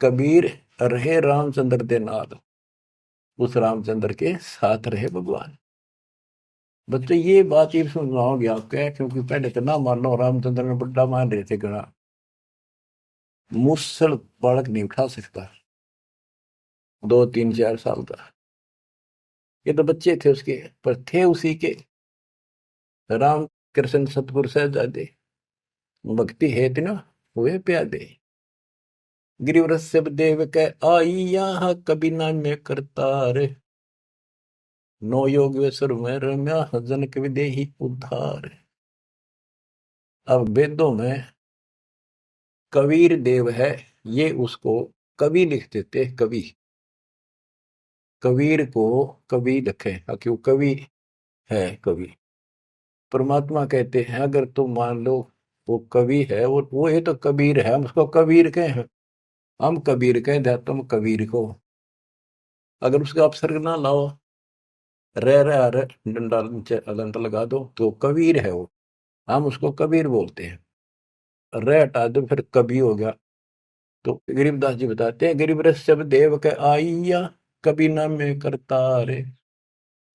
कबीर रहे रामचंद्र दे नाल, उस रामचंद्र के साथ रहे भगवान। बच्चे ये बात ये समझाओगे आप क्या, क्योंकि पहले तो ना मान लो, रामचंद्र ने बड़ा मान रहे थे गणा। मुसल बालक नहीं उठा सकता 2 3 4 साल का, ये तो बच्चे थे उसके, पर थे उसी के। राम कृष्ण सतगुरु सहजादे, भक्ति है तीना हुए प्यादे। गिरिवर सब देव के आई यहाँ, कभी ना में करतार, नो योग वेसुर में रम्या, जनक विदेही उद्धार। अब वेदों में कबीर देव है, ये उसको कवि लिख देते, कवि। कबीर को कवि लिखे क्यों, कवि है कवि। परमात्मा कहते हैं अगर तुम मान लो वो कवि है, वो ये तो कबीर है, हम उसको कबीर कहें हैं, हम कबीर कहें दे तुम कबीर को, अगर उसका अपसर्ग ना लाओ, रह डंडा नीचे अलंत लगा दो तो कबीर है वो, हम उसको कबीर बोलते हैं। रे हटा दो फिर कवि हो गया। तो गरीबदास जी बताते हैं गरीब रस सब देव के आइया, कभी ना में करता रे,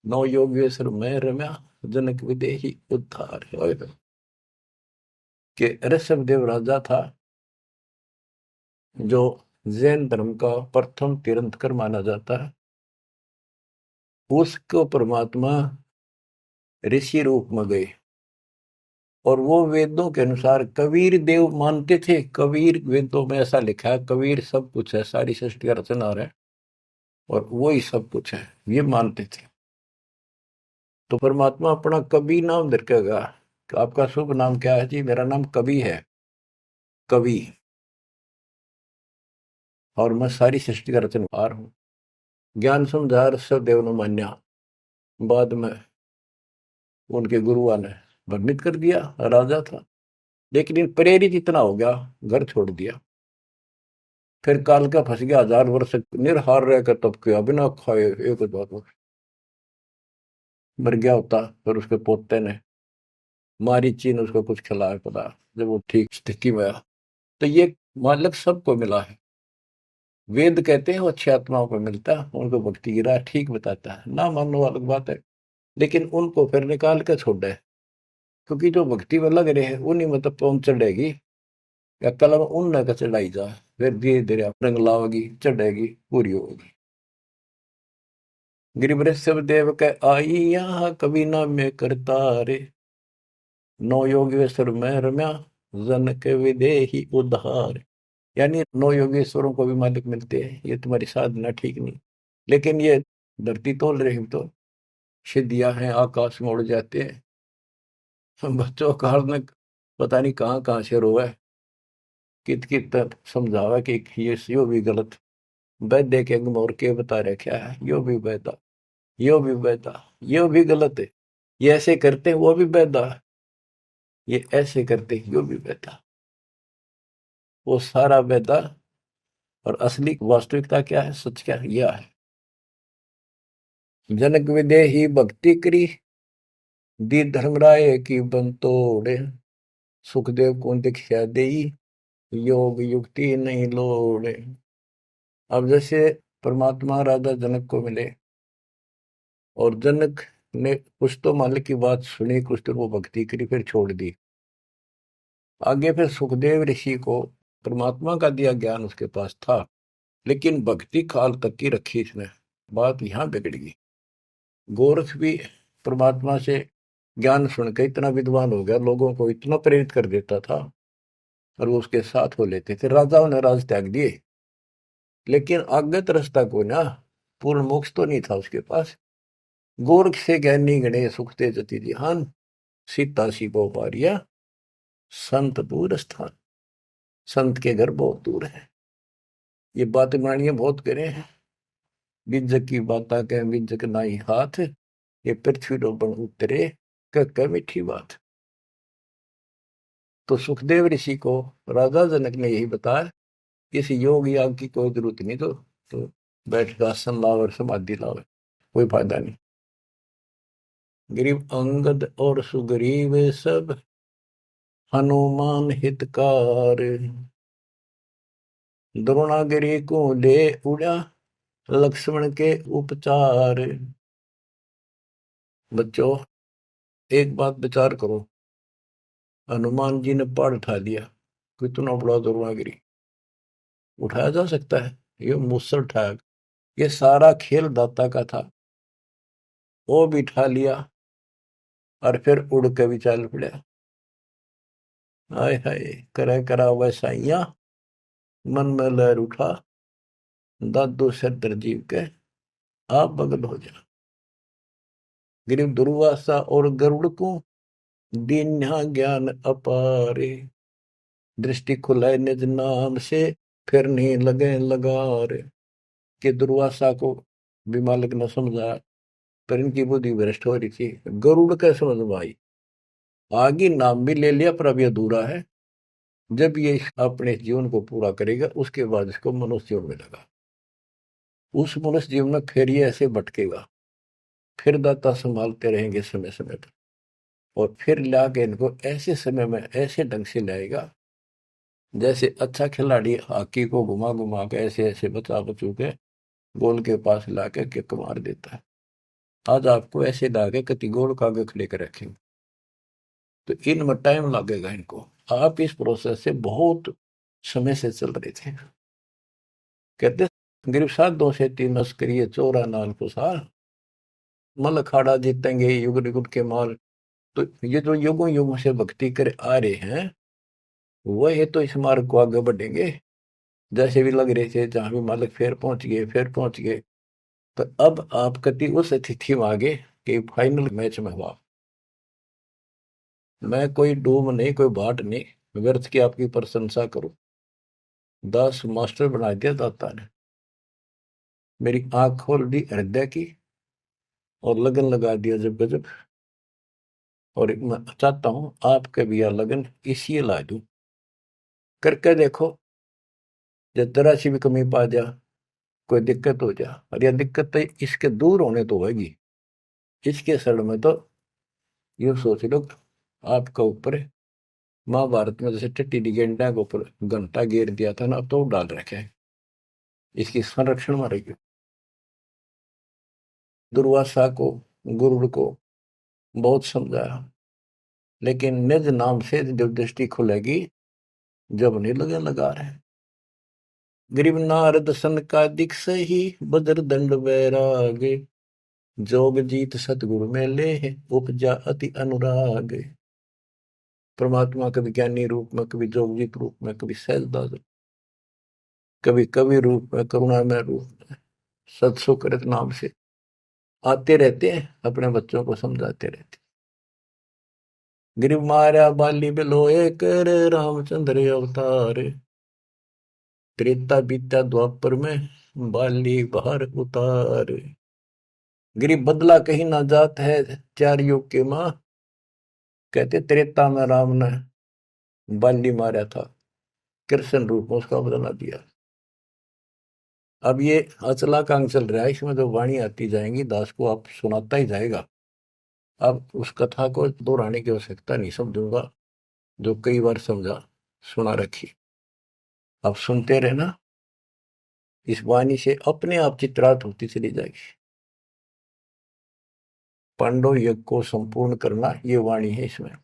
नौ योगेश्वर मैं रम्या, जनक विदेही उद्धार है। कि ऋषभ देव राजा था जो जैन धर्म का प्रथम तीर्थंकर माना जाता है, उसको परमात्मा ऋषि रूप में गए और वो वेदों के अनुसार कबीर देव मानते थे। कबीर वेदों में ऐसा लिखा है, कबीर सब कुछ है, सारी सृष्टि का रचनहार है और वो ही सब कुछ है, ये मानते थे। तो परमात्मा अपना कवि नाम रखेगा। आपका शुभ नाम क्या है जी? मेरा नाम कवि है, कवि, और मैं सारी सृष्टि का रचनहार हूँ। ज्ञान समझा ऋषभ देव ने मान्या, बाद में उनके गुरुआ ने भ्रमित कर दिया, राजा था लेकिन इन प्रेरित इतना हो गया, घर छोड़ दिया। फिर काल का फंस गया, 1000 वर्ष निरहार रहकर तब किया, बिना खाए एक बात, मर गया होता। फिर उसके पोते ने मारीची ने उसको कुछ खिलाया पड़ा, जब वो ठीक स्थिति में आया। तो ये मालक सबको मिला है। वेद कहते हैं वो अच्छी आत्माओं को मिलता है, उनको भक्ति की राह ठीक बताता है, ना मानने वाली बात है, लेकिन उनको फिर निकाल कर छोड़ है, क्योंकि जो भक्ति में लग रहे हैं उन्हीं में तो पहुंच चढ़ेगी, या कलम उन न का चढ़ाई जा, फिर धीरे धीरे रंग लाओगी, चढ़ेगी, पूरी होगी। गिरिवृष सब देव के आई यहाँ, कभी ना में करता रे, नौ योगेश्वर में रम्या, जन के विदेही उद्धार। यानी नौ योगेश्वरों को भी मालिक मिलते हैं, ये तुम्हारी साधना ठीक नहीं, लेकिन ये धरती तोल रही तो सिद्धियां हैं, आकाश में उड़ जाते हैं। बच्चों का ने पता नहीं कहाँ कहाँ से रोए, कित कित समझावा कि ये यो भी गलत, वैद्य के मोर के बता रहे क्या है, यो भी वैदा, यो भी वैदा, यो भी गलत है, ये ऐसे करते हैं वो भी वैदा, ये ऐसे करते हैं यो भी वैदा, वो सारा वैदा। और असली वास्तविकता क्या है, सच क्या है, यह है। जनक विदेही भक्ति करी, दी धर्मराय की बंतोड़े, सुखदेव को दीक्षा देई, योग युक्ति नहीं लोड़े। अब जैसे परमात्मा राजा जनक को मिले और जनक ने कुछ तो मालिक की बात सुनी, कुछ तो वो भक्ति करी, फिर छोड़ दी। आगे फिर सुखदेव ऋषि को परमात्मा का दिया ज्ञान उसके पास था, लेकिन भक्ति काल तक की रखी इसने, बात यहां बिगड़ गई। गोरख भी परमात्मा से ज्ञान सुनकर इतना विद्वान हो गया, लोगों को इतना प्रेरित कर देता था, और वो उसके साथ हो लेते थे। राजाओं ने राज त्याग दिए, लेकिन अज्ञात रास्ता को ना, पूर्ण मोक्ष तो नहीं था उसके पास। गोरख से ज्ञानी गणे सुखते जति ध्यान, सीता सी बहु पारिया, संत दूर स्थान। संत के घर बहुत दूर है, ये बात बनानियां बहुत करे हैं। बिजक की बाता कह बिजक नाई हाथ, ये पृथ्वी रो बन उतरे, कह मीठी बात। तो सुखदेव ऋषि को राजा जनक ने यही बताया, इस योग याग की कोई जरूरत नहीं, तो बैठ कर आसन लाओ और समाधि लाओ, कोई फायदा नहीं। गरीब अंगद और सुग्रीव सब, हनुमान हितकार, द्रोणागिरी को ले उड़ा, लक्ष्मण के उपचार। बच्चों एक बात विचार करो, हनुमान जी ने पहाड़ उठा दिया, कितना बड़ा द्रोणागिरी उठाया जा सकता है? ये मुझसे उठाया, ये सारा खेल दाता का था, वो भी उठा लिया और फिर उड़ के भी चल पड़ा। हाय हाय, करे करा वैसाइया, मन में लहर उठा, दादो से तरजीव के आप बगल हो जा। गिरिव दुर्वासा और गरुड़ को दीन्हा ज्ञान अपारे, दृष्टि खुलाए निज नाम से, फिर नहीं लगे लगार। के दुर्वासा को भी मालिक न समझा, पर इनकी बुद्धि भ्रष्ट हो रही थी, गरुड़ के समझ में आई, आगे नाम भी ले लिया पर अभी अधूरा है। जब ये अपने जीवन को पूरा करेगा उसके बाद इसको मनुष्य जीवन मिलेगा। उस मनुष्य जीवन में फिर ये ऐसे भटकेगा, फिर दाता संभालते रहेंगे समय समय पर, और फिर लाके इनको ऐसे समय में ऐसे ढंग से लाएगा जैसे अच्छा खिलाड़ी हॉकी को घुमा घुमा के ऐसे ऐसे बचा बचू के गोल के पास लाके किक मार देता है। आज आपको ऐसे लाके कति गोल का आगे खड़े कर रखेंगे, तो इनमें टाइम लगेगा इनको। आप इस प्रोसेस से बहुत समय से चल रहे थे। कहते गरीब साधों से तीन करिए चोरा नाल कुसार, मल अखाड़ा जीतेंगे युग युग के माल। तो ये जो युगों युगों से भक्ति कर आ रहे हैं वह तो इस मार्ग को आगे बढ़ेंगे। जैसे भी लग रहे थे जहां भी मालिक फिर पहुंच गए फिर पहुंच गए, तो अब आप कति उस तिथि में आगे कि फाइनल मैच में हुआ। मैं कोई डूम नहीं कोई बाट नहीं व्यर्थ की आपकी प्रशंसा करूं। दास मास्टर बना दिया दाता ने, मेरी आंख खोल दी हृदय की और लगन लगा दिया जब गजब। और मैं चाहता हूं आपके भी यह लगन इसी ला दूं। करके देखो, जब जरा सी भी कमी पा जा, कोई दिक्कत हो जा, और यह दिक्कत तो इसके दूर होने तो होगी, इसके सड़ में तो यूं सोच लो आपका ऊपर महाभारत में जैसे टट्टी गेंडा के ऊपर घंटा घेर दिया था ना, अब तो डाल रखे हैं इसकी संरक्षण में रही। दुर्वासा को गुरुड़ को बहुत समझाया, लेकिन निज नाम से जब दृष्टि खुलेगी जब नहीं लगे लगा रहे। गरीब नारद सन का दिख सही बदर दंड वैरागे, जोग जीत सतगुरु में ले उपजा अति अनुराग। परमात्मा कभी ज्ञानी रूप में, कभी जोगजीत रूप में, कभी सहजदास, कभी कवि रूप में, करुणामय रूप में, सत्सुकृत नाम से आते रहते हैं, अपने बच्चों को समझाते रहते। गिरिव मारा बाली बिलोए कर रामचंद्र अवतार, त्रेता बीता द्वापर में बाली बाहर उतार। गिरिव बदला कहीं ना जात है चार युग के माँ, कहते त्रेता में राम ने बाली मारा था, कृष्ण रूप में उसका बदला दिया। अब ये अचला कांग चल रहा है, इसमें जो वाणी आती जाएंगी दास को आप सुनाता ही जाएगा। अब उस कथा को दोहराने की आवश्यकता नहीं समझूंगा, जो कई बार समझा सुना रखी। अब सुनते रहना, इस वाणी से अपने आप चित्रात होती चली जाएगी। पांडव यज्ञ को संपूर्ण करना ये वाणी है इसमें।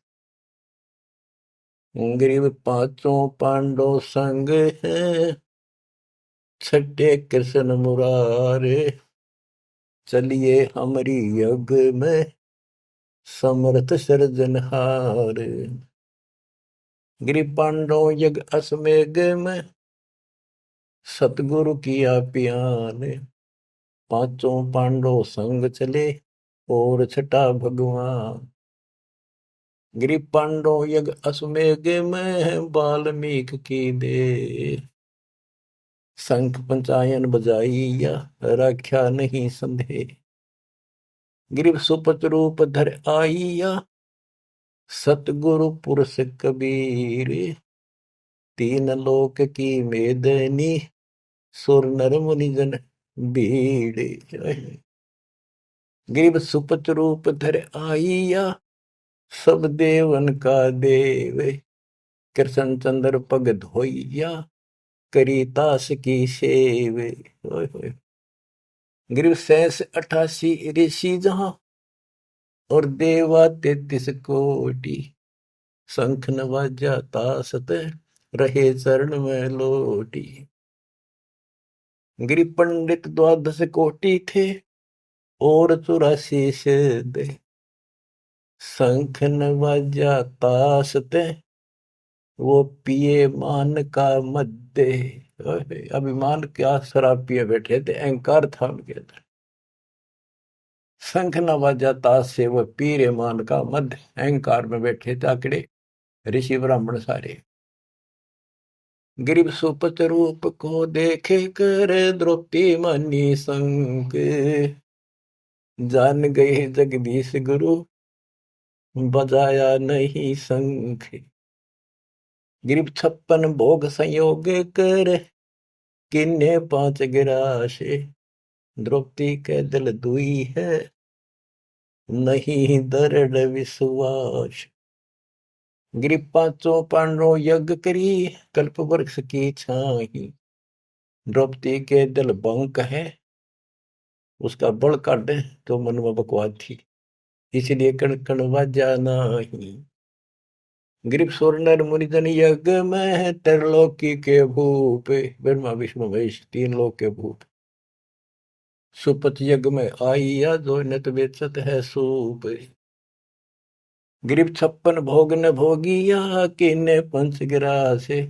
गरीब पांचों पांडव संग है, छठे कृष्ण मुरारे, चलिए हमारी यज्ञ में समर्थ सृजनहार। गिरि पांडव यज्ञ अश्वमेघ में सतगुरु किया पियान, पांचों पांडव संग चले और छठा भगवान। गिरि पांडव यज्ञ अश्वमेघ में वाल्मीक की दे, शंख पंचायन बजाइया रख्या नहीं संदेह। गिरिव सुपच रूप धर आइया, सतगुरु पुरुष कबीर, तीन लोक की मेदनी सुर नर मुनि जन भीड़। गिरिव सुपच रूप धर आइया, सब देवन का देव, कृष्ण चंद्र पग धोइया करी तास की सेव। गिरिव 88 ऋषि जहां और देवा 33 कोटि, शंख नवाजा तासत रहे चरण में लोटी। गिरि पंडित 12 कोटि थे और 84 सिद्ध, शंख नवाजा तासत वो पिए मान का मध्य। अभिमान क्या शराब पिए बैठे थे, अहंकार था उनके अंदर। शंख नवाजा ताश से वह पीरे मान का मध्य, अहंकार में बैठे थे आकड़े ऋषि ब्राह्मण सारे। गिरिव सुपच रूप को देखे कर द्रौपदी मानी संग, जान गए जगदीश गुरु बजाया नहीं शंख। गिरब 56 भोग संयोग कर, किन्ने 5 गिराशे। द्रौपदी के दिल दुई है, नहीं दृढ़ विश्वास। गिरब 5 पांडवों यज्ञ करी, कल्प वृक्ष की छाही। द्रौपदी के दिल बंक है, उसका बल काटे तो मन में बकवाद थी, इसलिए कण कण वाजा नाही। गिरब सुर मुनिजन यज्ञ में, त्रिलोकी के भूप। ब्रह्मा विष्णु महेश 3 लोक के भूप। सुपथ यज्ञ में आइया, जो नत बेचत है सूप। गिरब 56 भोग न भोगिया, किन्ने 5 गिरासे।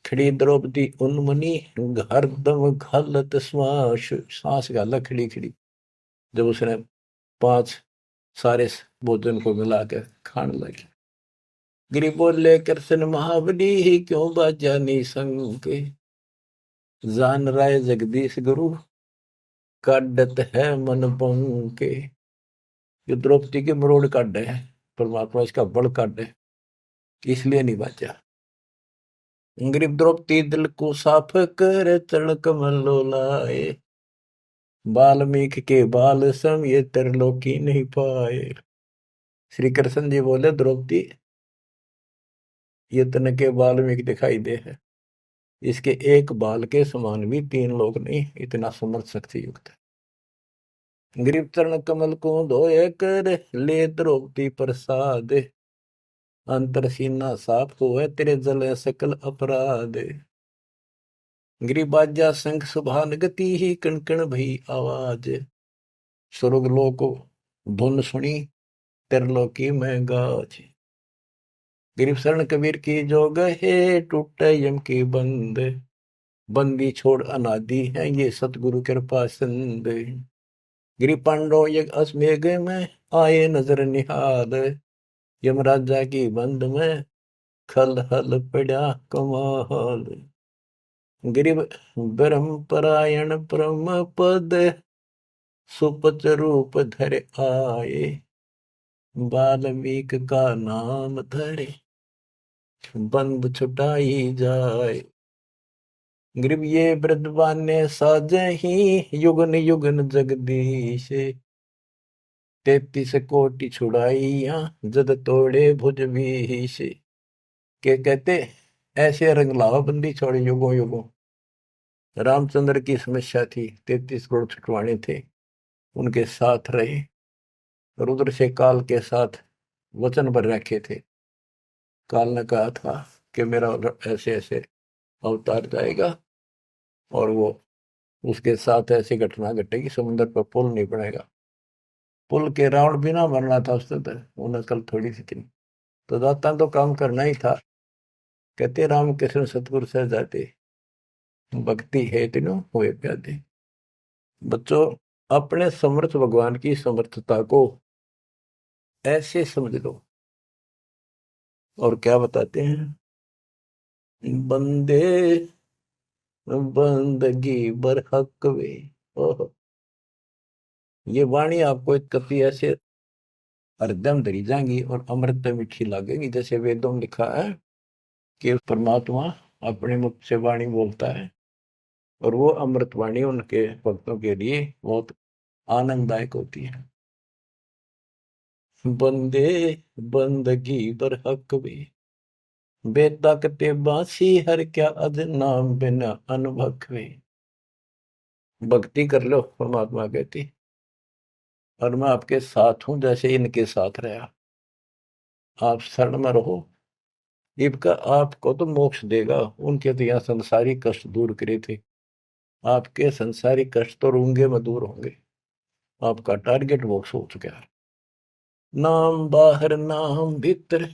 खड़ी द्रौपदी उन्मनी, हरदम घालत श्वास। सांस गाला खड़ी खड़ी, जब उसने 5 सारे भोजन को मिला के खाने लगे। गिरि बोले कृष्ण महाबली, क्यों बाजा निसंग। जान राय जगदीश गुरु, काटत है मन बंके। ये द्रौपदी के मरोड़ काटे है, परमात्मा इसका बल काटे, इसलिए नहीं बाजा। गरीब द्रौपदी दिल को साफ कर, चढ़क मल्लो लाए। वाल्मीकि के बाल सम, ये त्रिलोकी नहीं पाए। श्री कृष्ण जी बोले द्रौपदी, ये तन के वाल्मीकि दिखाई दे है, इसके एक बाल के समान भी 3 लोग नहीं, इतना समर्थ शक्ति युक्त है। गिरिव चरण कमल को धोए कर, ले द्रौपदी प्रसाद। अंतर सीना साफ हुए, तेरे जल सकल अपराध। गिरिबाजा शंख सुभान गति ही, कण कण भई आवाज। स्वर्ग लोक धुन सुनी, त्रिलोकी में गाज। गिरिव शरण कबीर की जो गहे, टूटे यम की बंद। बंदी छोड़ अनादि है, ये सतगुरु कृपा सिंध। गिरि पांडव यज्ञ अश्वमेघ में, आए नजर निहाल। यमराजा की बंद में, खल हल पड़ा कमाल। गिरि ब्रह्म परायण परम पद, सुपच रूप धर आए। वाल्मीकि का नाम धरे, बंद छुटाई जाए। गिरिव ये वृद्धवान्य साजही, युगन युगन जगदीश। 33 कोटि छुड़ाइया, जद तोड़े भुज भीष। के कहते ऐसे रंग लावा बंदी छोड़े युगों युगों। रामचंद्र की समस्या थी, 33 करोड़ छुटवाने थे, उनके साथ रहे। रुद्र से काल के साथ वचन भर रखे थे। काल ने कहा था कि मेरा ऐसे ऐसे अवतार जाएगा, और वो उसके साथ ऐसी घटना घटेगी, समुद्र पर पुल नहीं बनेगा। पुल के रावण भी ना बनना था उससे, तो उन्हें कल थोड़ी सी थी, तो दाता तो काम करना ही था। कहते राम कृष्ण सतगुरु से जाते, भक्ति है तीनों हुए प्यादे। बच्चों, अपने समर्थ भगवान की समर्थता को ऐसे समझ लो। और क्या बताते हैं, बंदे बंदगी बरहक वे। ओह, ये वाणी आपको एक कति ऐसे हृदय में धरी जाएंगी और अमृत मीठी लगेगी। जैसे वेदों में लिखा है कि परमात्मा अपने मुख से वाणी बोलता है, और वो अमृत वाणी उनके भक्तों के लिए बहुत आनंददायक होती है। बंदे बंदगी बरहक वे, बेताकते बासी हर क्या अज नाम बिना अनुभव वे। भक्ति कर लो, परमात्मा कहती, और मैं आपके साथ हूं जैसे इनके साथ रहा। आप शरण में रहो, इनका आपको तो मोक्ष देगा। उनके तो यहाँ संसारी कष्ट दूर करे थे, आपके संसारी कष्ट तो रूंगे में दूर होंगे। आपका टारगेट मोक्ष हो चुका है। नाम बाहर नाम भीतर,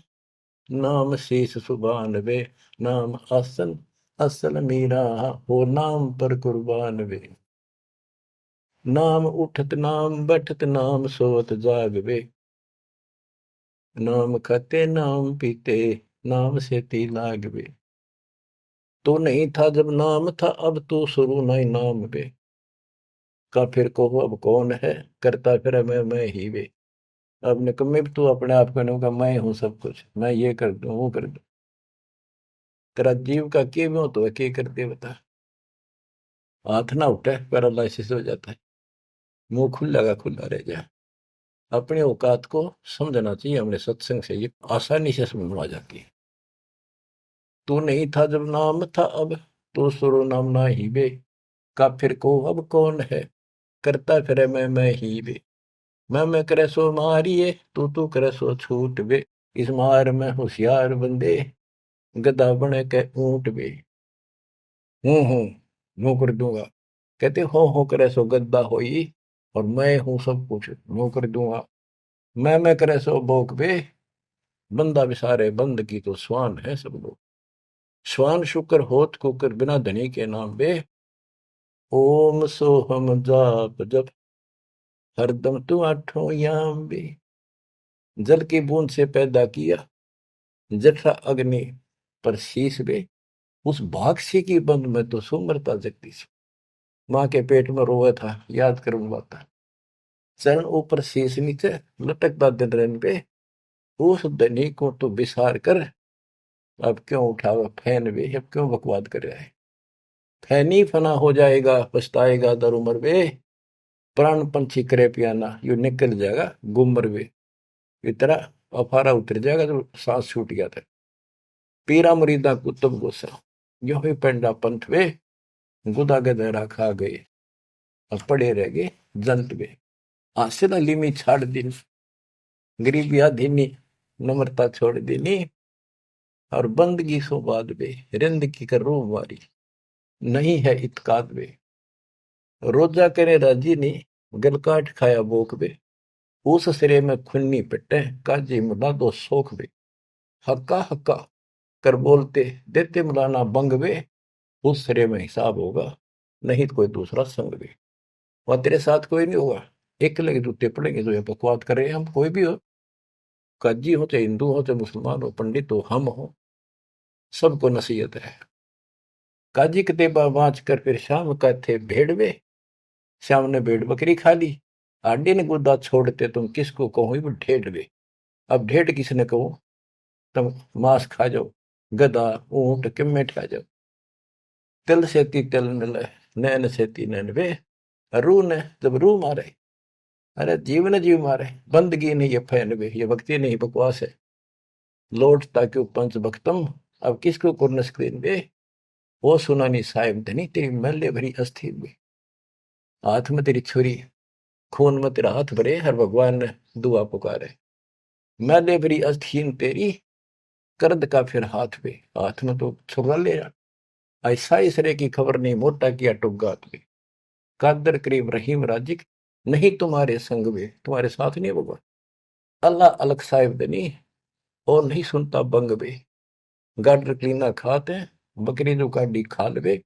नाम शीश सुबान वे। नाम आसन असल मीरा, हो नाम पर कुर्बान वे। नाम उठत नाम बैठत, नाम सोत जाग वे। नाम खाते नाम पीते, नाम से ती लाग वे। तो नहीं था जब नाम था, अब तो शुरू नहीं नाम वे। का फिर को अब कौन है, करता फिर मैं ही वे। अब निकम्मे तू अपने आप को नहीं, मैं हूं सब कुछ, मैं ये कर दूं वो कर दूं। तेरा जीव का के में तो है, के कर दे बता। हाथ ना उठे पैरालिसिस हो जाता है, मुंह खुला का खुला रह जाए। अपने औकात को समझना चाहिए, हमने सत्संग से ये आसानी से समझ में आ जाती है। तू नहीं था जब नाम था, अब तो सुरो नाम ना ही बे। का फिर को अब कौन है, करता फिरे मैं ही बे। मैं करे सो मारिए, तू करे सो छूट बे। इस मार में होशियार बंदे, गधा बने के ऊंट बे। हूँ यूं कर दूंगा। कहते हो करे सो गद्दा होई, और मैं हूं सब कुछ यूं कर दूंगा। मैं करे सो भोग बे, बंदा बिसारे बंद की तो स्वान है सब लोग। श्वान शुक्र होत कुकर बिना धनी के नाम बे। ओम सोहम जाप जप, हरदम तू आठों याम बे। जल की बूंद से पैदा किया, जठरा अग्नि पर शीश बे। उस भागसी की बंद में तो सुमरता जगती सी। माँ के पेट में रोया था, याद करूं बात। चरण ऊपर शीश नीचे, लटकता दिन रन पे। उस धनी को तो बिसार कर, अब क्यों उठावा फैन बे, अब क्यों बकवाद कर रहा है। फैनी फना हो जाएगा, पछताएगा दर उम्र बे। प्राण पंछी करे पियाना, यू निकल जाएगा गुमर बे। इतना अफारा उतर जाएगा तो सांस छूट गया था। पीरा मुरीदा कुतुब गुस्सा, यो ही पेंडा पंथ वे। गुदा गदरा खा गए, अब पड़े रह गए जंत वे। आसिर अली में छाड़ दी, गरीबी आधीनी नम्रता छोड़ देनी। और बंदगी सो बाद बे, रिंद की कर रो मारी, नहीं है इतकाद बे। रोजा करे राजी ने, गल काट खाया बोक बे। उस सिरे में खुन्नी पिटे, काजी मुला दो सोख बे। हक्का हक्का कर बोलते, देते मुलाना बंग बे। उस सिरे में हिसाब होगा, नहीं तो कोई दूसरा संग बे। वह तेरे साथ कोई नहीं होगा, एक लगे जूते पड़ेंगे जो ये बकवाद कर रहे हैं। हम कोई भी हो, काजी हो चाहे हिंदू हो चाहे मुसलमान हो, पंडित हो हम हो, सबको नसीहत है। काजी कतेबा बाँच कर फिर शाम का थे भेड़वे। श्याम ने भेड़ बकरी खा ली, आडे ने गुदा छोड़ते तुम किसको कहो वो ढेढ़वे। अब ढेढ़ किसने कहो, तुम मांस खा जाओ, गधा ऊंट किम्मे खा जाओ। तिल सेती तिल मिले, नैन सेती नैन वे। रूह ने जब रूह मारे, अरे जीव ने जीव मारे। बंदगी नहीं ये फैन वे, ये भक्ति नहीं बकवास है। लौट ताकि पंच भक्तम, अब किसको कुर्न स्क्रीन वे। वो सुनानी साहिब धनी तेरी महले भरी अस्थि में। हाथ में तेरी छुरी, खून में तेरा हाथ भरे, हर भगवान ने दुआ पुकारे। महले भरी अस्थीन तेरी, कर्द का फिर हाथ पे। हाथ में तो छुरा ले जा, ऐसा इसरे की खबर नहीं, मोटा किया टुग्गा तुम्हें। कादर करीब रहीम राजिक, नहीं तुम्हारे संग में, तुम्हारे साथ नहीं होगा। अल्लाह अलग साहिब दनी, और नहीं सुनता बंग बे। गाडर क्लीना खाते, बकरी जो काडी खा लवे।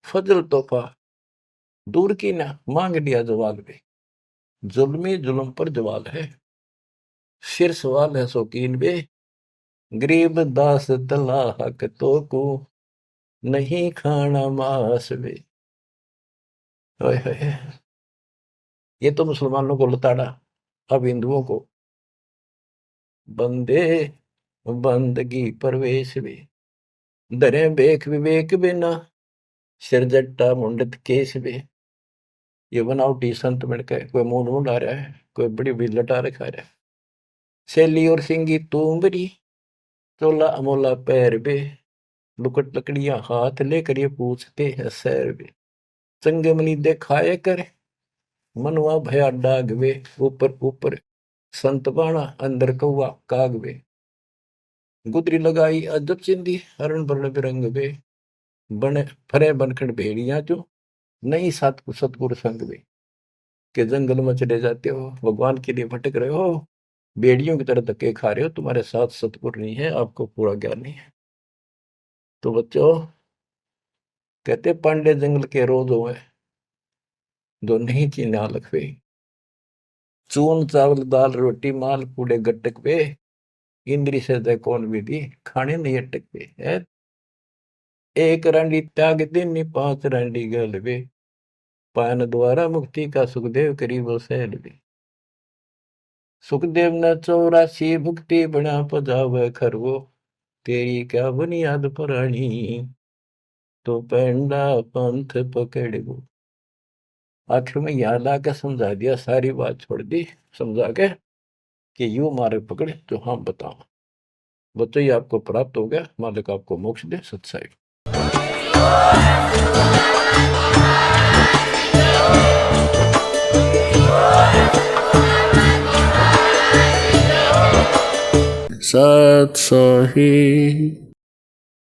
फजल तोहफा दूर की ना, मांग लिया जवाल बे। जुल्मी जुल्म पर जवाल है, सिर सवाल है शौकीन बे। गरीब दास तला हक तो को, नहीं खाना मांस बे। ओए होए, ये तो मुसलमानों को लताड़ा, अब हिंदुओं को बंदे बंदगी परवेश बे। दरे बेख विवेक बिना, सिर जट्टा मुंडत केस बे। ये बनावटी संत मिलकर कोई मुंह ढूंढ आ रहा है, कोई बड़ी बड़ी लटा रखा रहा है। सैली और सिंगी तूमरी, चोला अमोला पैर बे। लुकट लकड़ियां हाथ लेकर ये पूछते हैं सैर बे। चंगमनी देखाए कर, मनवा भया डाग वे। ऊपर ऊपर संत बाणा, अंदर कौआ काग वे। गुदरी लगाई अजब चिंदी, हरण बरण बिरंग वे। बने फरे बनखड़ भेड़िया जो, नहीं सतगुर संग वे। के जंगल में चले जाते हो, भगवान के लिए भटक रहे हो, भेड़ियों की तरह धक्के खा रहे हो, तुम्हारे साथ सतगुर नहीं है, आपको पूरा ज्ञान नहीं है। तो बच्चों, कहते पांडे जंगल के रोज हुए, जो नहीं चीन्हा लखवे। चून चावल दाल रोटी माल पूड़े गट्टक पे। इंद्री से दे कौन विधि, खाने नहीं अटक पे है। एक रंडी त्याग दिन, पांच रंडी गल वे। पान द्वारा मुक्ति का सुखदेव करीब सहल वे। सुखदेव ने 84 भुक्ति बना पजावे खरगो, तेरी क्या बुनियाद पुरानी, तो पेंडा पंथ पकड़ गो। आखिर में याद आके समझा दिया, सारी बात छोड़ दी समझा के कि यूं मारे पकड़े तो हम बताओ। बच्चों ये आपको प्राप्त हो गया, मालिक आपको मोक्ष दे। सत्साई। सत्सही।